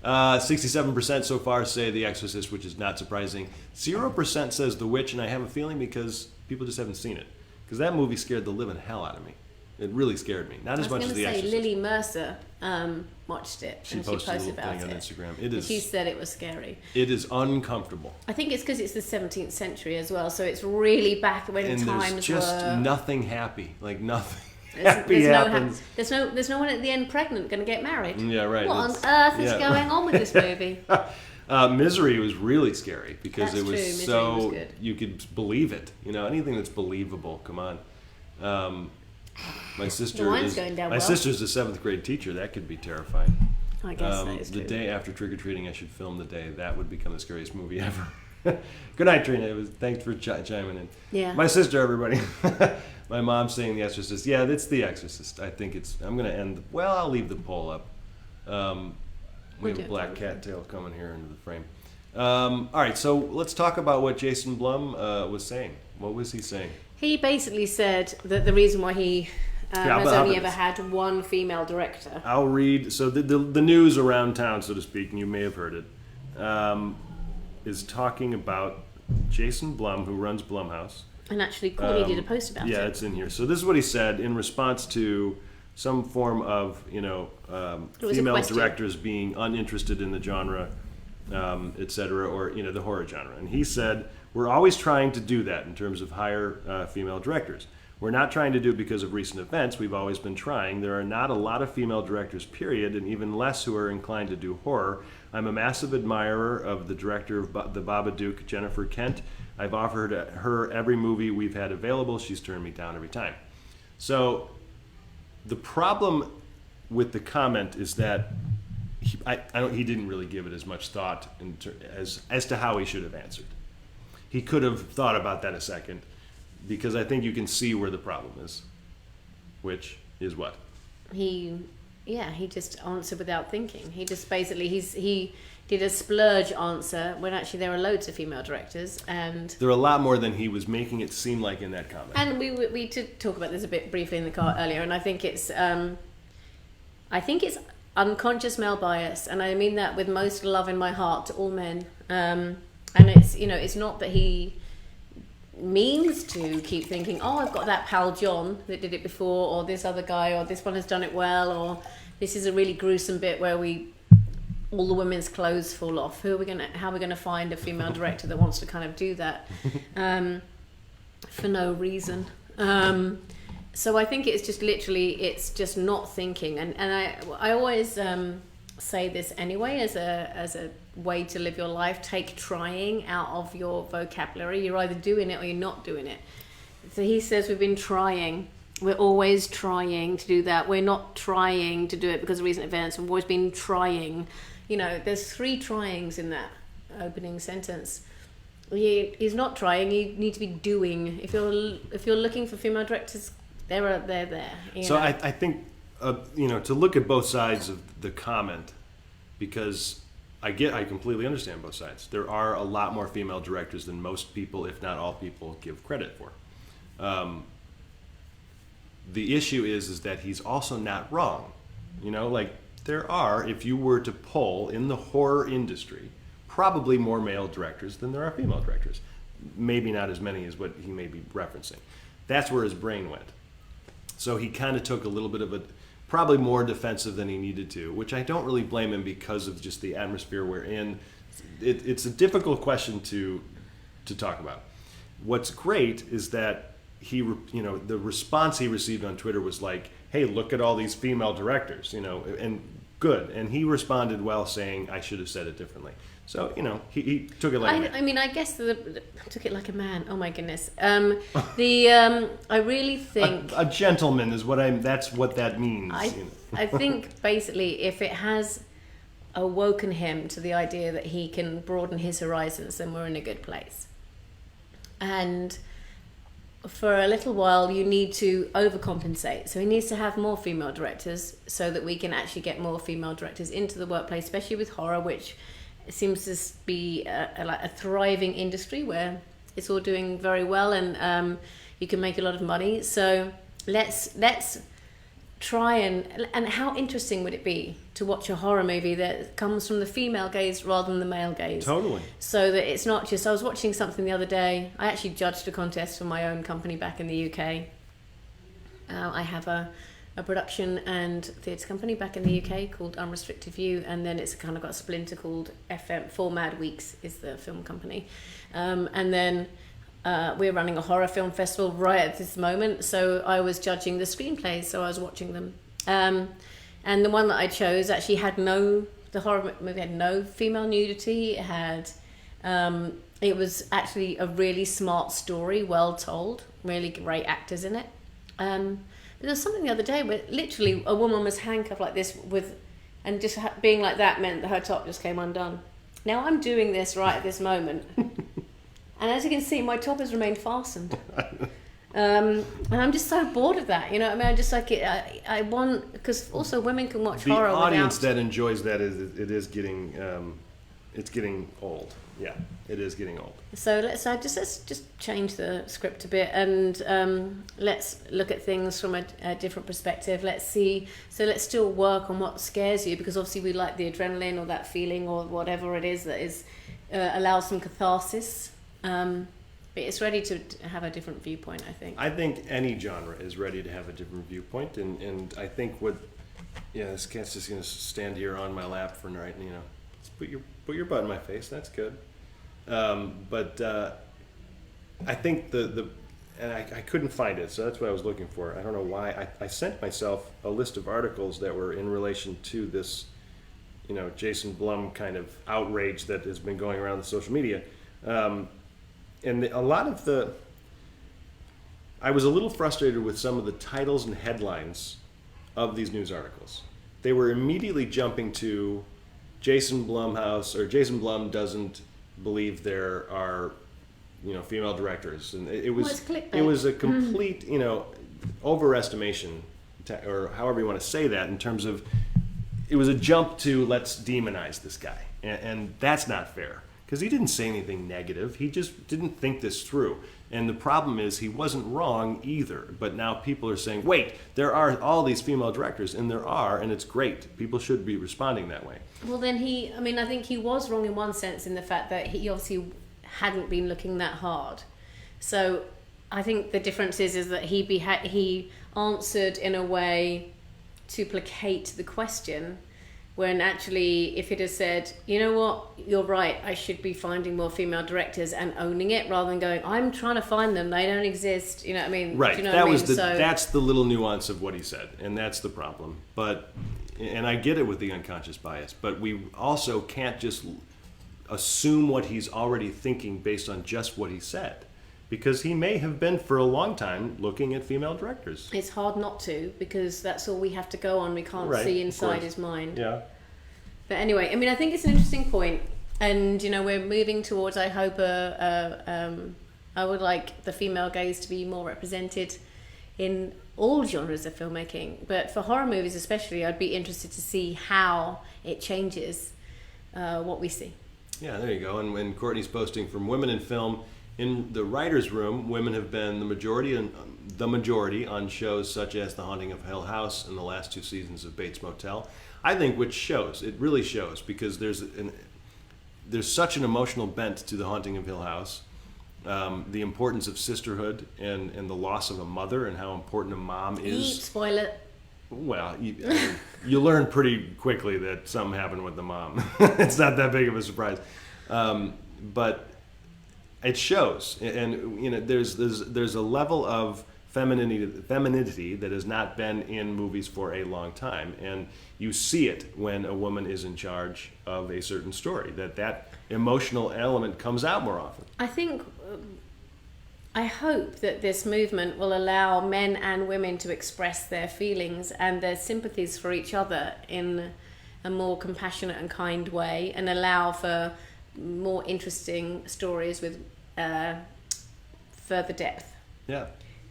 Speaker 1: 67% so far say The Exorcist, which is not surprising. 0% says The Witch, and I have a feeling because people just haven't seen it. Because that movie scared the living hell out of me. It really scared me. Not as much as The Exorcist.
Speaker 2: Lily Mercer watched it.
Speaker 1: She posted a little thing on Instagram.
Speaker 2: She said it was scary.
Speaker 1: It is uncomfortable.
Speaker 2: I think it's because it's the 17th century as well, so it's really back when times were...
Speaker 1: And there's just nothing happy. Like nothing
Speaker 2: happy
Speaker 1: happens.
Speaker 2: There's no one at the end pregnant going to get married.
Speaker 1: Yeah, right.
Speaker 2: What on earth is going on with this movie?
Speaker 1: Misery was really scary because
Speaker 2: That's
Speaker 1: it was
Speaker 2: true.
Speaker 1: so...
Speaker 2: Was good.
Speaker 1: You could believe it. Anything that's believable. Come on. My sister is my sister's a 7th grade teacher. That could be terrifying.
Speaker 2: I guess that is true.
Speaker 1: The day after trick or treating, I should film the day. That would become the scariest movie ever. Good night, Trina. Thanks for chiming in.
Speaker 2: Yeah.
Speaker 1: My sister, everybody. My mom's saying The Exorcist. Yeah, it's The Exorcist. I think it's. I'm gonna end. Well, I'll leave the poll up. We have a black cattail coming here into the frame. All right, so let's talk about what Jason Blum was saying. What was he saying?
Speaker 2: He basically said that the reason why he has only ever had one female director.
Speaker 1: I'll read. So the news around town, so to speak, and you may have heard it, is talking about Jason Blum, who runs Blumhouse.
Speaker 2: And actually, Courtney did a post about it.
Speaker 1: Yeah, it's in here. So this is what he said in response to some form of, female directors being uninterested in the genre, et cetera, or, the horror genre. And he said, we're always trying to do that in terms of hire female directors. We're not trying to do it because of recent events. We've always been trying. There are not a lot of female directors, period, and even less who are inclined to do horror. I'm a massive admirer of the director of The Babadook, Jennifer Kent. I've offered her every movie we've had available. She's turned me down every time. So the problem with the comment is that he didn't really give it as much thought as to how he should have answered. He could have thought about that a second, because I think you can see where the problem is, which is what? He
Speaker 2: just answered without thinking. He just basically, he did a splurge answer when actually there are loads of female directors, and
Speaker 1: there are a lot more than he was making it seem like in that comment.
Speaker 2: And we did talk about this a bit briefly in the car earlier, and I think it's unconscious male bias, and I mean that with most love in my heart to all men. And it's not that he means to keep thinking, oh, I've got that pal John that did it before, or this other guy, or this one has done it well, or this is a really gruesome bit where all the women's clothes fall off. How are we gonna find a female director that wants to kind of do that for no reason? So I think it's just literally, it's just not thinking, and I always say this anyway as a way to live your life. Take trying out of your vocabulary. You're either doing it or you're not doing it. So he says we've been trying. We're always trying to do that. We're not trying to do it because of recent events. We've always been trying. There's 3 tryings in that opening sentence. He's not trying. You need to be doing. If you're looking for female directors, they're there.
Speaker 1: So I think to look at both sides of the comment, because I completely understand both sides. There are a lot more female directors than most people, if not all people, give credit for. The issue is that he's also not wrong. There are, if you were to poll in the horror industry, probably more male directors than there are female directors. Maybe not as many as what he may be referencing. That's where his brain went. So he kind of took a little bit of probably more defensive than he needed to, which I don't really blame him because of just the atmosphere we're in. It's a difficult question to talk about. What's great is that the response he received on Twitter was like, hey, look at all these female directors, and good. And he responded well, saying, I should have said it differently. So, he took it like a man. I
Speaker 2: mean, I guess I took it like a man. Oh my goodness. I really think
Speaker 1: a gentleman is that's what that means.
Speaker 2: I think basically if it has awoken him to the idea that he can broaden his horizons, then we're in a good place. And for a little while, you need to overcompensate. So he needs to have more female directors so that we can actually get more female directors into the workplace, especially with horror, which seems to be a thriving industry where it's all doing very well, and you can make a lot of money. So let's try and how interesting would it be to watch a horror movie that comes from the female gaze rather than the male gaze?
Speaker 1: Totally.
Speaker 2: So that it's not just, I was watching something the other day. I actually judged a contest for my own company back in the UK. I have a production and theatre company back in the UK called Unrestricted View, and then it's kind of got a splinter called FM 4 Mad Weeks is the film company, and then we're running a horror film festival right at this moment, so I was judging the screenplays, so I was watching them, and the one that I chose actually the horror movie had no female nudity. It had it was actually a really smart story, well told, really great actors in it. There was something the other day where literally a woman was handcuffed like this and just being like that meant that her top just came undone. Now I'm doing this right at this moment, and as you can see, my top has remained fastened. And I'm just so bored of that, I'm just like, I want, because also women can watch horror.
Speaker 1: The audience that enjoys that it is getting It's getting old. Yeah, it is getting old.
Speaker 2: So let's just change the script a bit, and let's look at things from a different perspective. Let's still work on what scares you, because obviously we like the adrenaline or that feeling or whatever it is that is allows some catharsis. But it's ready to have a different viewpoint, I think.
Speaker 1: I think any genre is ready to have a different viewpoint, and I think this cat's just gonna stand here on my lap for right, put your butt in my face. That's good. But I think and I couldn't find it, so that's what I was looking for. I don't know why. I sent myself a list of articles that were in relation to this, Jason Blum kind of outrage that has been going around the social media. And a lot of I was a little frustrated with some of the titles and headlines of these news articles. They were immediately jumping to Jason Blum doesn't believe there are, female directors, and it was a complete, overestimation, or however you want to say that, in terms of it was a jump to let's demonize this guy, and that's not fair. Because he didn't say anything negative. He just didn't think this through. And the problem is he wasn't wrong either. But now people are saying, wait, there are all these female directors, and there are, and it's great. People should be responding that way.
Speaker 2: Well, then I think he was wrong in one sense, in the fact that he obviously hadn't been looking that hard. So I think the difference is that he answered in a way to placate the question, when actually, if it had said, you know what, you're right, I should be finding more female directors and owning it, rather than going, I'm trying to find them, they don't exist. You know what I mean?
Speaker 1: Right.
Speaker 2: Do you know
Speaker 1: that
Speaker 2: what
Speaker 1: was
Speaker 2: I mean?
Speaker 1: That's the little nuance of what he said, and that's the problem. And I get it with the unconscious bias, but we also can't just assume what he's already thinking based on just what he said. Because he may have been for a long time looking at female directors.
Speaker 2: It's hard not to, because that's all we have to go on. We can't see inside his mind.
Speaker 1: Yeah.
Speaker 2: But anyway, I think it's an interesting point, and we're moving towards. I hope I would like the female gaze to be more represented in all genres of filmmaking, but for horror movies especially, I'd be interested to see how it changes what we see. Yeah,
Speaker 1: there you go. And when Courtney's posting from Women in Film. In the writers' room, women have been the majority on shows such as The Haunting of Hill House and the last 2 seasons of Bates Motel. I think it really shows, because there's such an emotional bent to The Haunting of Hill House, the importance of sisterhood and the loss of a mother, and how important a mom is.
Speaker 2: Spoil it.
Speaker 1: Well, you learn pretty quickly that something happened with the mom. It's not that big of a surprise, but. It shows, and there's a level of femininity that has not been in movies for a long time, and you see it when a woman is in charge of a certain story. That emotional element comes out more often.
Speaker 2: I hope that this movement will allow men and women to express their feelings and their sympathies for each other in a more compassionate and kind way, and allow for more interesting stories with further depth.
Speaker 1: Yeah.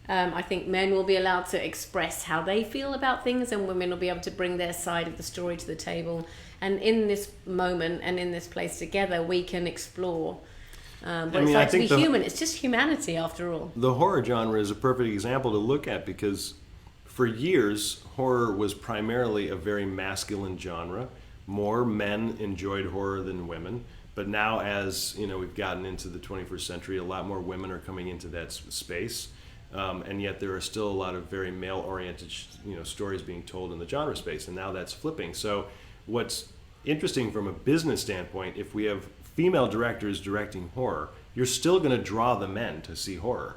Speaker 2: I think men will be allowed to express how they feel about things, and women will be able to bring their side of the story to the table. And in this moment and in this place together, we can explore what it's like to be human. It's just humanity, after all.
Speaker 1: The horror genre is a perfect example to look at, because for years, horror was primarily a very masculine genre. More men enjoyed horror than women. But now, as we've gotten into the 21st century, a lot more women are coming into that space, and yet there are still a lot of very male-oriented, stories being told in the genre space, and now that's flipping. So, what's interesting from a business standpoint, if we have female directors directing horror, you're still going to draw the men to see horror,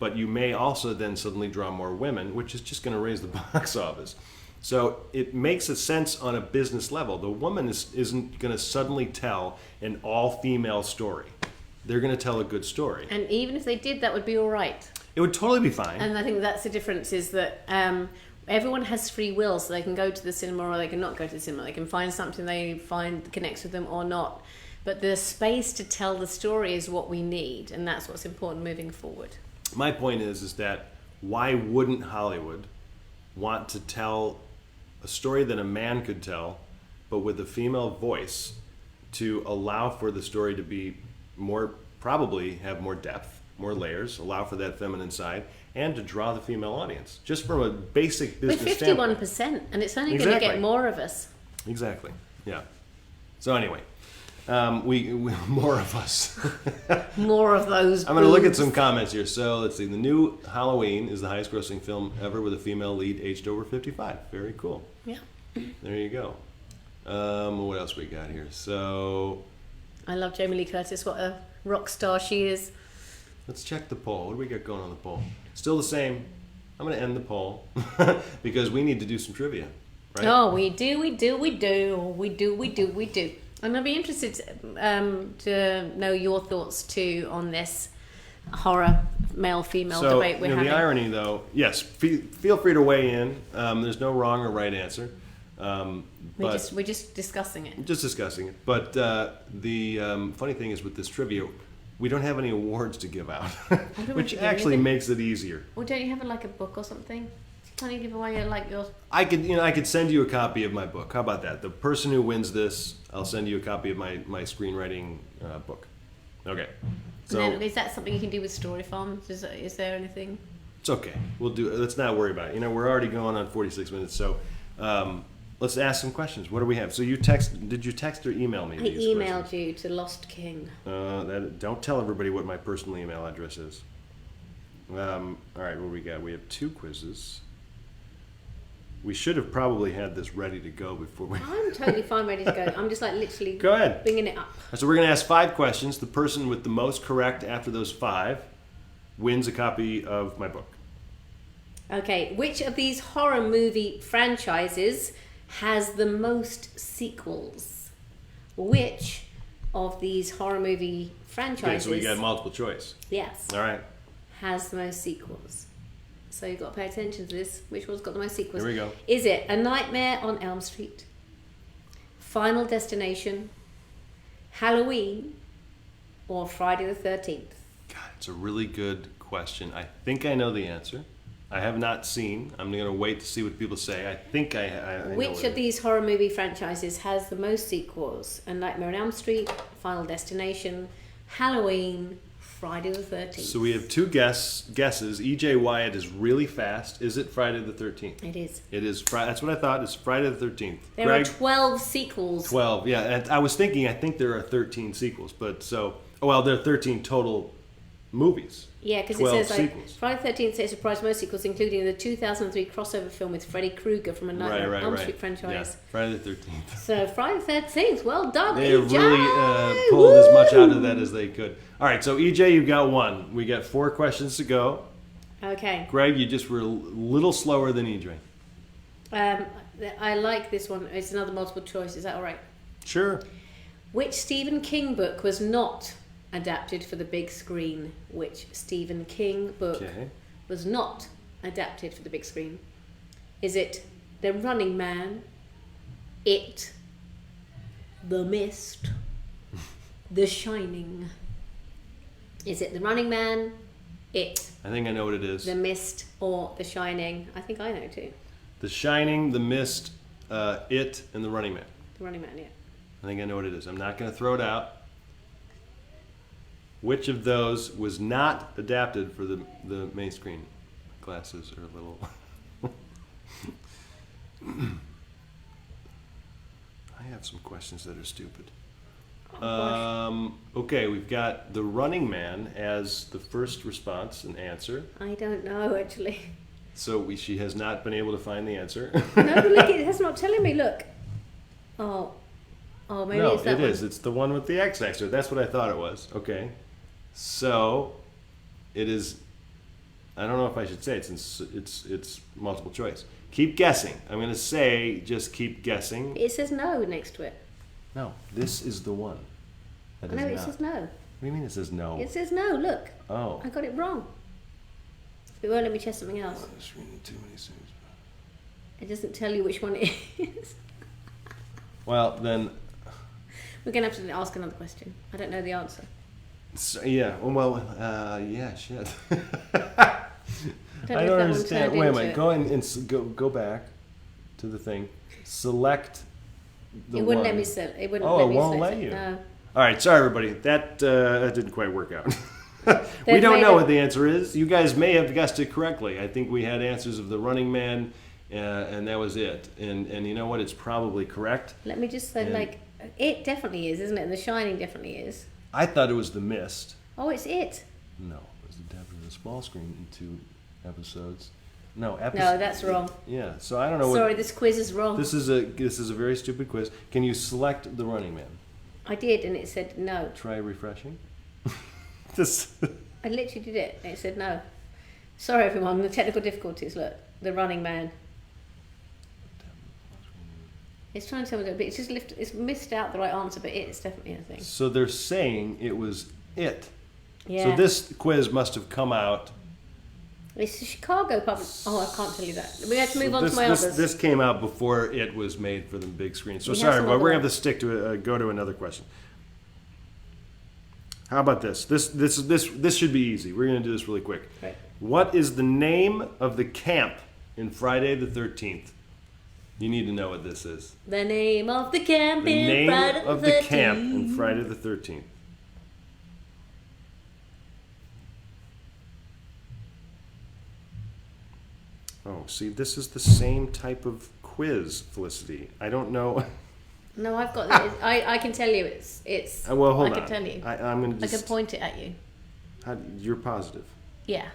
Speaker 1: but you may also then suddenly draw more women, which is just going to raise the box office. So it makes a sense on a business level. The woman isn't going to suddenly tell an all-female story. They're going to tell a good story.
Speaker 2: And even if they did, that would be all right.
Speaker 1: It would totally be fine.
Speaker 2: And I think that's the difference, is that everyone has free will, so they can go to the cinema or they can not go to the cinema. They can find something they find connects with them or not. But the space to tell the story is what we need, and that's what's important moving forward.
Speaker 1: My point is that why wouldn't Hollywood want to tell a story that a man could tell, but with a female voice, to allow for the story to be probably have more depth, more layers, allow for that feminine side, and to draw the female audience, just from a basic business
Speaker 2: standpoint. With 51%,
Speaker 1: standpoint.
Speaker 2: And it's only going to get more of us.
Speaker 1: Exactly, yeah. So anyway, we more of us.
Speaker 2: More of those.
Speaker 1: I'm going to look at some comments here. So let's see. The new Halloween is the highest grossing film ever with a female lead aged over 55. Very cool.
Speaker 2: Yeah.
Speaker 1: There you go. What else we got here? So
Speaker 2: I love Jamie Lee Curtis. What a rock star she is.
Speaker 1: Let's check the poll. What do we got going on the poll? Still the same. I'm going to end the poll because we need to do some trivia. Right?
Speaker 2: Oh, we do. And I'd be interested to know your thoughts too on this horror male-female debate we're having.
Speaker 1: The irony, though, yes, feel free to weigh in. There's no wrong or right answer.
Speaker 2: We're just discussing it.
Speaker 1: Just discussing it. But the funny thing is with this trivia, we don't have any awards to give out, which actually makes it easier.
Speaker 2: Well, don't you have like a book or something? Can't you give away like your?
Speaker 1: I could send you a copy of my book. How about that? The person who wins this, I'll send you a copy of my screenwriting book. Okay. So
Speaker 2: and then, is that something you can do with Story Farms? Is there anything?
Speaker 1: It's okay. We'll do. Let's not worry about it. We're already going on 46 minutes, so let's ask some questions. What do we have? So did you text or email me?
Speaker 2: I emailed you to Lost King.
Speaker 1: Don't tell everybody what my personal email address is. All right, what do we got? We have 2 quizzes. We should have probably had this ready to go before we...
Speaker 2: I'm totally fine ready to go. I'm just like literally
Speaker 1: go ahead.
Speaker 2: Bringing it up.
Speaker 1: So we're going to ask 5 questions. The person with the most correct after those 5 wins a copy of my book.
Speaker 2: Okay, which of these horror movie franchises has the most sequels? Which of these horror movie franchises...
Speaker 1: Okay, so we got multiple choice.
Speaker 2: Yes.
Speaker 1: All right.
Speaker 2: Has the most sequels. So you've got to pay attention to this. Which one's got the most sequels?
Speaker 1: Here we go.
Speaker 2: Is it A Nightmare on Elm Street, Final Destination, Halloween, or Friday the 13th?
Speaker 1: God, it's a really good question. I think I know the answer. I have not seen. I'm going to wait to see what people say. I think I know.
Speaker 2: Which of these horror movie franchises has the most sequels? A Nightmare on Elm Street, Final Destination, Halloween, Friday the 13th.
Speaker 1: So we have 2 guesses. EJ Wyatt is really fast. Is it Friday the 13th?
Speaker 2: It is.
Speaker 1: It is. That's what I thought. It's Friday the 13th.
Speaker 2: There are 12 sequels.
Speaker 1: 12, yeah. And I was thinking, I think there are 13 sequels. But there are 13 total movies.
Speaker 2: Yeah, because it says like Friday the 13th says surprised most sequels, including the 2003 crossover film with Freddy Krueger from a Nightmare on Elm Street franchise.
Speaker 1: Yeah, Friday the 13th.
Speaker 2: So Friday the 13th, well done,
Speaker 1: They
Speaker 2: EJ!
Speaker 1: really pulled as much out of that as they could. All right, so EJ, you got 1. We got 4 questions to go.
Speaker 2: Okay.
Speaker 1: Greg, you just were a little slower than EJ.
Speaker 2: I like this one. It's another multiple choice. Is that all right?
Speaker 1: Sure.
Speaker 2: Which Stephen King book was not adapted for the big screen? Which Stephen King book was not adapted for the big screen? Is it The Running Man, It, The Mist, The Shining? Is it The Running Man, It?
Speaker 1: I think I know what it is.
Speaker 2: The Mist, or The Shining? I think I know too.
Speaker 1: The Shining, The Mist, It, and The Running Man.
Speaker 2: The Running Man, yeah.
Speaker 1: I think I know what it is. I'm not going to throw it out. Which of those was not adapted for the main screen? Glasses are a little... I have some questions that are stupid. Okay, we've got The Running Man as the first response and answer.
Speaker 2: I don't know, actually.
Speaker 1: So she has not been able to find the answer.
Speaker 2: No, but look, it's not telling me, look. Oh, maybe it's that one.
Speaker 1: No, it is. It's the one with the X next to it. That's what I thought it was. Okay. So, it is... I don't know if I should say it since it's multiple choice. Keep guessing. I'm going to say just keep guessing.
Speaker 2: It says no next to it.
Speaker 1: No, this is the one.
Speaker 2: It says no.
Speaker 1: What do you mean it says no?
Speaker 2: It says no, look.
Speaker 1: Oh.
Speaker 2: I got it wrong. It won't let me check something else. It doesn't tell you which one it is.
Speaker 1: Well, then...
Speaker 2: We're going to have to ask another question. I don't know the answer.
Speaker 1: So, yeah, shit.
Speaker 2: I don't understand.
Speaker 1: Wait a minute. Go back to the thing. Select
Speaker 2: It wouldn't let me sell. It wouldn't
Speaker 1: let
Speaker 2: me.
Speaker 1: Oh, it won't let you. No. All right, sorry everybody. That didn't quite work out. We don't know what the answer is. You guys may have guessed it correctly. I think we had answers of The Running Man, and that was it. And you know what? It's probably correct.
Speaker 2: Let me just say, it definitely is, isn't it? And The Shining definitely is.
Speaker 1: I thought it was The Mist.
Speaker 2: Oh, it's it.
Speaker 1: No, it was definitely the small screen in 2 episodes. No,
Speaker 2: that's wrong.
Speaker 1: Yeah, so I don't know.
Speaker 2: Sorry, this quiz is wrong.
Speaker 1: This is a very stupid quiz. Can you select The Running Man?
Speaker 2: I did, and it said no.
Speaker 1: Try refreshing.
Speaker 2: I literally did it, and it said no. Sorry, everyone. The technical difficulties. Look, The Running Man. It's trying to tell me that, but it's missed out the right answer. But it's definitely a thing.
Speaker 1: So they're saying it was it.
Speaker 2: Yeah.
Speaker 1: So this quiz must have come out.
Speaker 2: It's the Chicago public. Oh, I can't tell you that. We have to move on to my others.
Speaker 1: This came out before it was made for the big screen. So sorry, but we're going to have to stick to go to another question. How about this? This should be easy. We're going to do this really quick.
Speaker 2: Right.
Speaker 1: What is the name of the camp in Friday the 13th? You need to know what this is.
Speaker 2: The name of the camp
Speaker 1: in Friday the 13th. The name of the camp in Friday the 13th. Oh, see, this is the same type of quiz, Felicity. I don't know.
Speaker 2: No, I've got it. I can tell you it's.
Speaker 1: Well, hold on.
Speaker 2: I can tell you.
Speaker 1: I'm gonna.
Speaker 2: I can point it at you.
Speaker 1: You're positive.
Speaker 2: Yeah,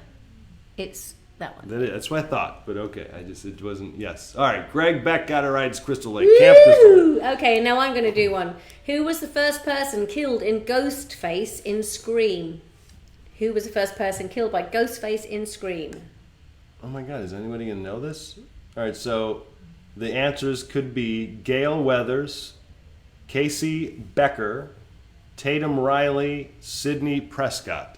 Speaker 2: it's that one.
Speaker 1: That's what I thought, but okay. It wasn't. Yes. All right. Greg Beck got it right. It's Crystal Lake. Camp Crystal Lake.
Speaker 2: Okay, now I'm going to do one. Who was the first person killed in Ghostface in Scream? Who was the first person killed by Ghostface in Scream?
Speaker 1: Oh my God, is anybody going to know this? All right, so the answers could be Gail Weathers, Casey Becker, Tatum Riley, Sidney Prescott.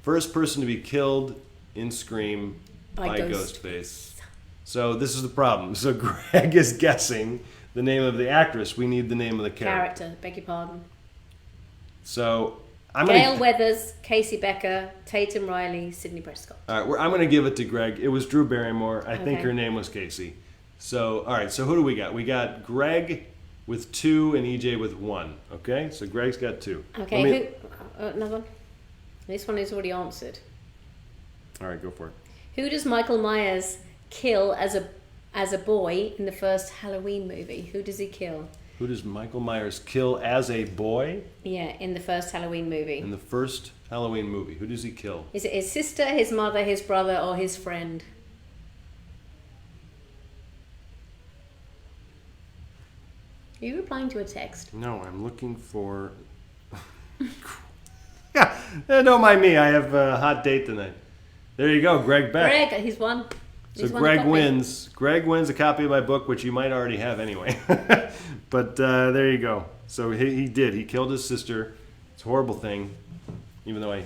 Speaker 1: First person to be killed in Scream by Ghostface. So this is the problem. So Greg is guessing the name of the actress. We need the name of the character.
Speaker 2: Beg your pardon.
Speaker 1: So
Speaker 2: Gail Weathers, Casey Becker, Tatum Riley, Sidney Prescott.
Speaker 1: All right, I'm going to give it to Greg. It was Drew Barrymore. I think her name was Casey. So, all right, so who do we got? We got Greg with 2 and EJ with 1. Okay, so Greg's got 2.
Speaker 2: Okay, another one? This one is already answered.
Speaker 1: All right, go for it.
Speaker 2: Who does Michael Myers kill as a boy in the first Halloween movie? Who does he kill?
Speaker 1: Who does Michael Myers kill as a boy?
Speaker 2: Yeah, in the first Halloween movie.
Speaker 1: In the first Halloween movie. Who does he kill?
Speaker 2: Is it his sister, his mother, his brother, or his friend? Are you replying to a text?
Speaker 1: No, I'm looking for... Yeah, don't mind me. I have a hot date tonight. There you go, Greg Beck.
Speaker 2: Greg, he's won.
Speaker 1: So Greg wins. Greg wins a copy of my book, which you might already have anyway. But there you go. So he did. He killed his sister. It's a horrible thing. Even though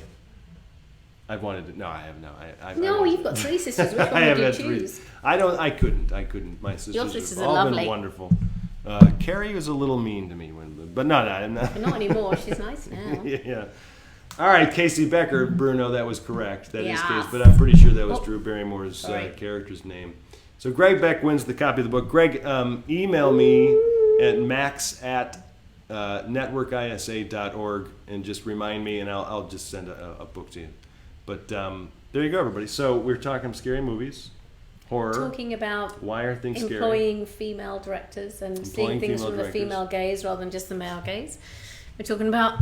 Speaker 1: I've wanted to. No, I have no.
Speaker 2: No, you've got 3 sisters. Which one would you choose?
Speaker 1: I couldn't. My sisters.
Speaker 2: Your sisters
Speaker 1: have
Speaker 2: are
Speaker 1: all
Speaker 2: lovely.
Speaker 1: been wonderful. Carrie was a little mean to me but no, I'm not.
Speaker 2: But not anymore. She's nice now.
Speaker 1: Yeah. All right, Casey Becker, Bruno, that was correct. That is Casey, but I'm pretty sure that was Drew Barrymore's character's name. So Greg Beck wins the copy of the book. Greg, email me at max@networkisa.org and just remind me, and I'll just send a book to you. But there you go, everybody. So we're talking scary movies, horror.
Speaker 2: Talking about
Speaker 1: why are things
Speaker 2: employing female directors and seeing things from the female gaze rather than just the male gaze. We're talking about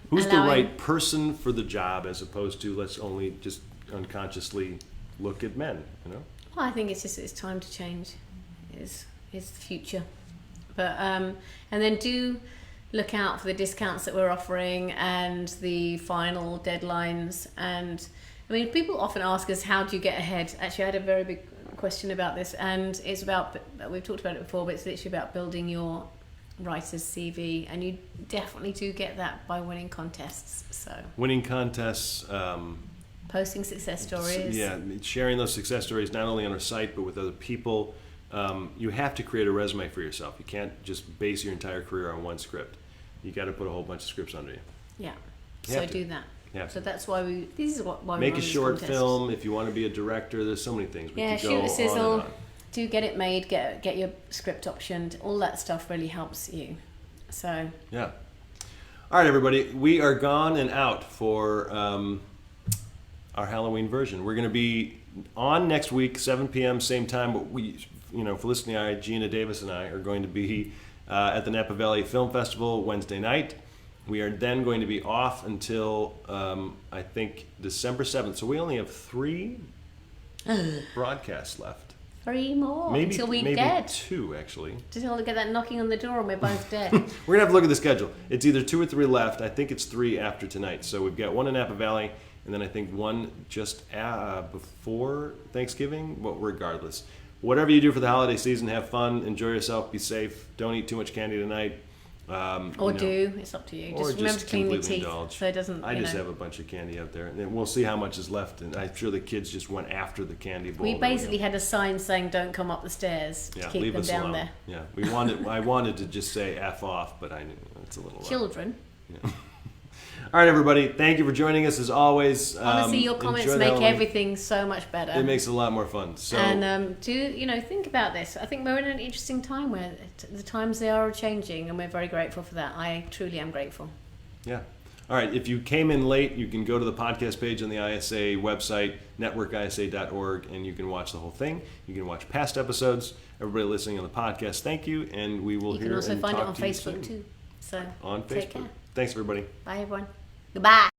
Speaker 1: who's the right person for the job as opposed to let's only just unconsciously look at men, you know?
Speaker 2: Well, I think it's time to change. Is the future. But and then do look out for the discounts that we're offering and the final deadlines. And I mean, people often ask us, how do you get ahead? Actually, I had a very big question about this, and it's about, we've talked about it before, but it's literally about building your writer's CV, and you definitely do get that by winning contests. So
Speaker 1: winning contests,
Speaker 2: posting success stories,
Speaker 1: sharing those success stories not only on our site but with other people. You have to create a resume for yourself. You can't just base your entire career on one script. You got to put a whole bunch of scripts under you.
Speaker 2: Yeah. So do that.
Speaker 1: Yeah.
Speaker 2: So that's why why
Speaker 1: make a short film if you want to be a director. There's so many things. We could
Speaker 2: shoot a sizzle. do get it made, get your script optioned. All that stuff really helps you. So
Speaker 1: yeah. All right, everybody, we are gone and out for our Halloween version. We're going to be on next week, 7 p.m. same time. But we, Felicity and I, Gina Davis and I are going to be at the Napa Valley Film Festival Wednesday night. We are then going to be off until I think December 7th. So we only have 3 broadcasts left.
Speaker 2: 3 more
Speaker 1: maybe,
Speaker 2: until we
Speaker 1: maybe
Speaker 2: dead.
Speaker 1: 2 actually.
Speaker 2: Just want to get that knocking on the door and we're both dead.
Speaker 1: We're gonna have to look at the schedule. It's either 2 or 3 left. I think it's 3 after tonight. So we've got 1 in Napa Valley, and then I think 1 just before Thanksgiving. But regardless, whatever you do for the holiday season, have fun, enjoy yourself, be safe. Don't eat too much candy tonight.
Speaker 2: It's up to you. Just remember to clean your teeth so it doesn't.
Speaker 1: I just have a bunch of candy out there, and we'll see how much is left. And I'm sure the kids just went after the candy bowl.
Speaker 2: We basically had a sign saying "Don't come up the stairs" to keep
Speaker 1: leave
Speaker 2: them
Speaker 1: us
Speaker 2: down
Speaker 1: alone.
Speaker 2: there.
Speaker 1: Yeah, I wanted to just say "f off," but I knew it's a little
Speaker 2: children.
Speaker 1: Yeah. All right, everybody. Thank you for joining us as always.
Speaker 2: Honestly, your comments make everything so much better.
Speaker 1: It makes it a lot more fun. So,
Speaker 2: and think about this. I think we're in an interesting time where the times they are changing, and we're very grateful for that. I truly am grateful.
Speaker 1: Yeah. All right. If you came in late, you can go to the podcast page on the ISA website, networkisa.org, and you can watch the whole thing. You can watch past episodes. Everybody listening on the podcast, thank you, and we will hear and talk to you soon.
Speaker 2: You can also find it on Facebook too. So
Speaker 1: on Facebook.
Speaker 2: Take care.
Speaker 1: Thanks, everybody.
Speaker 2: Bye, everyone. Goodbye.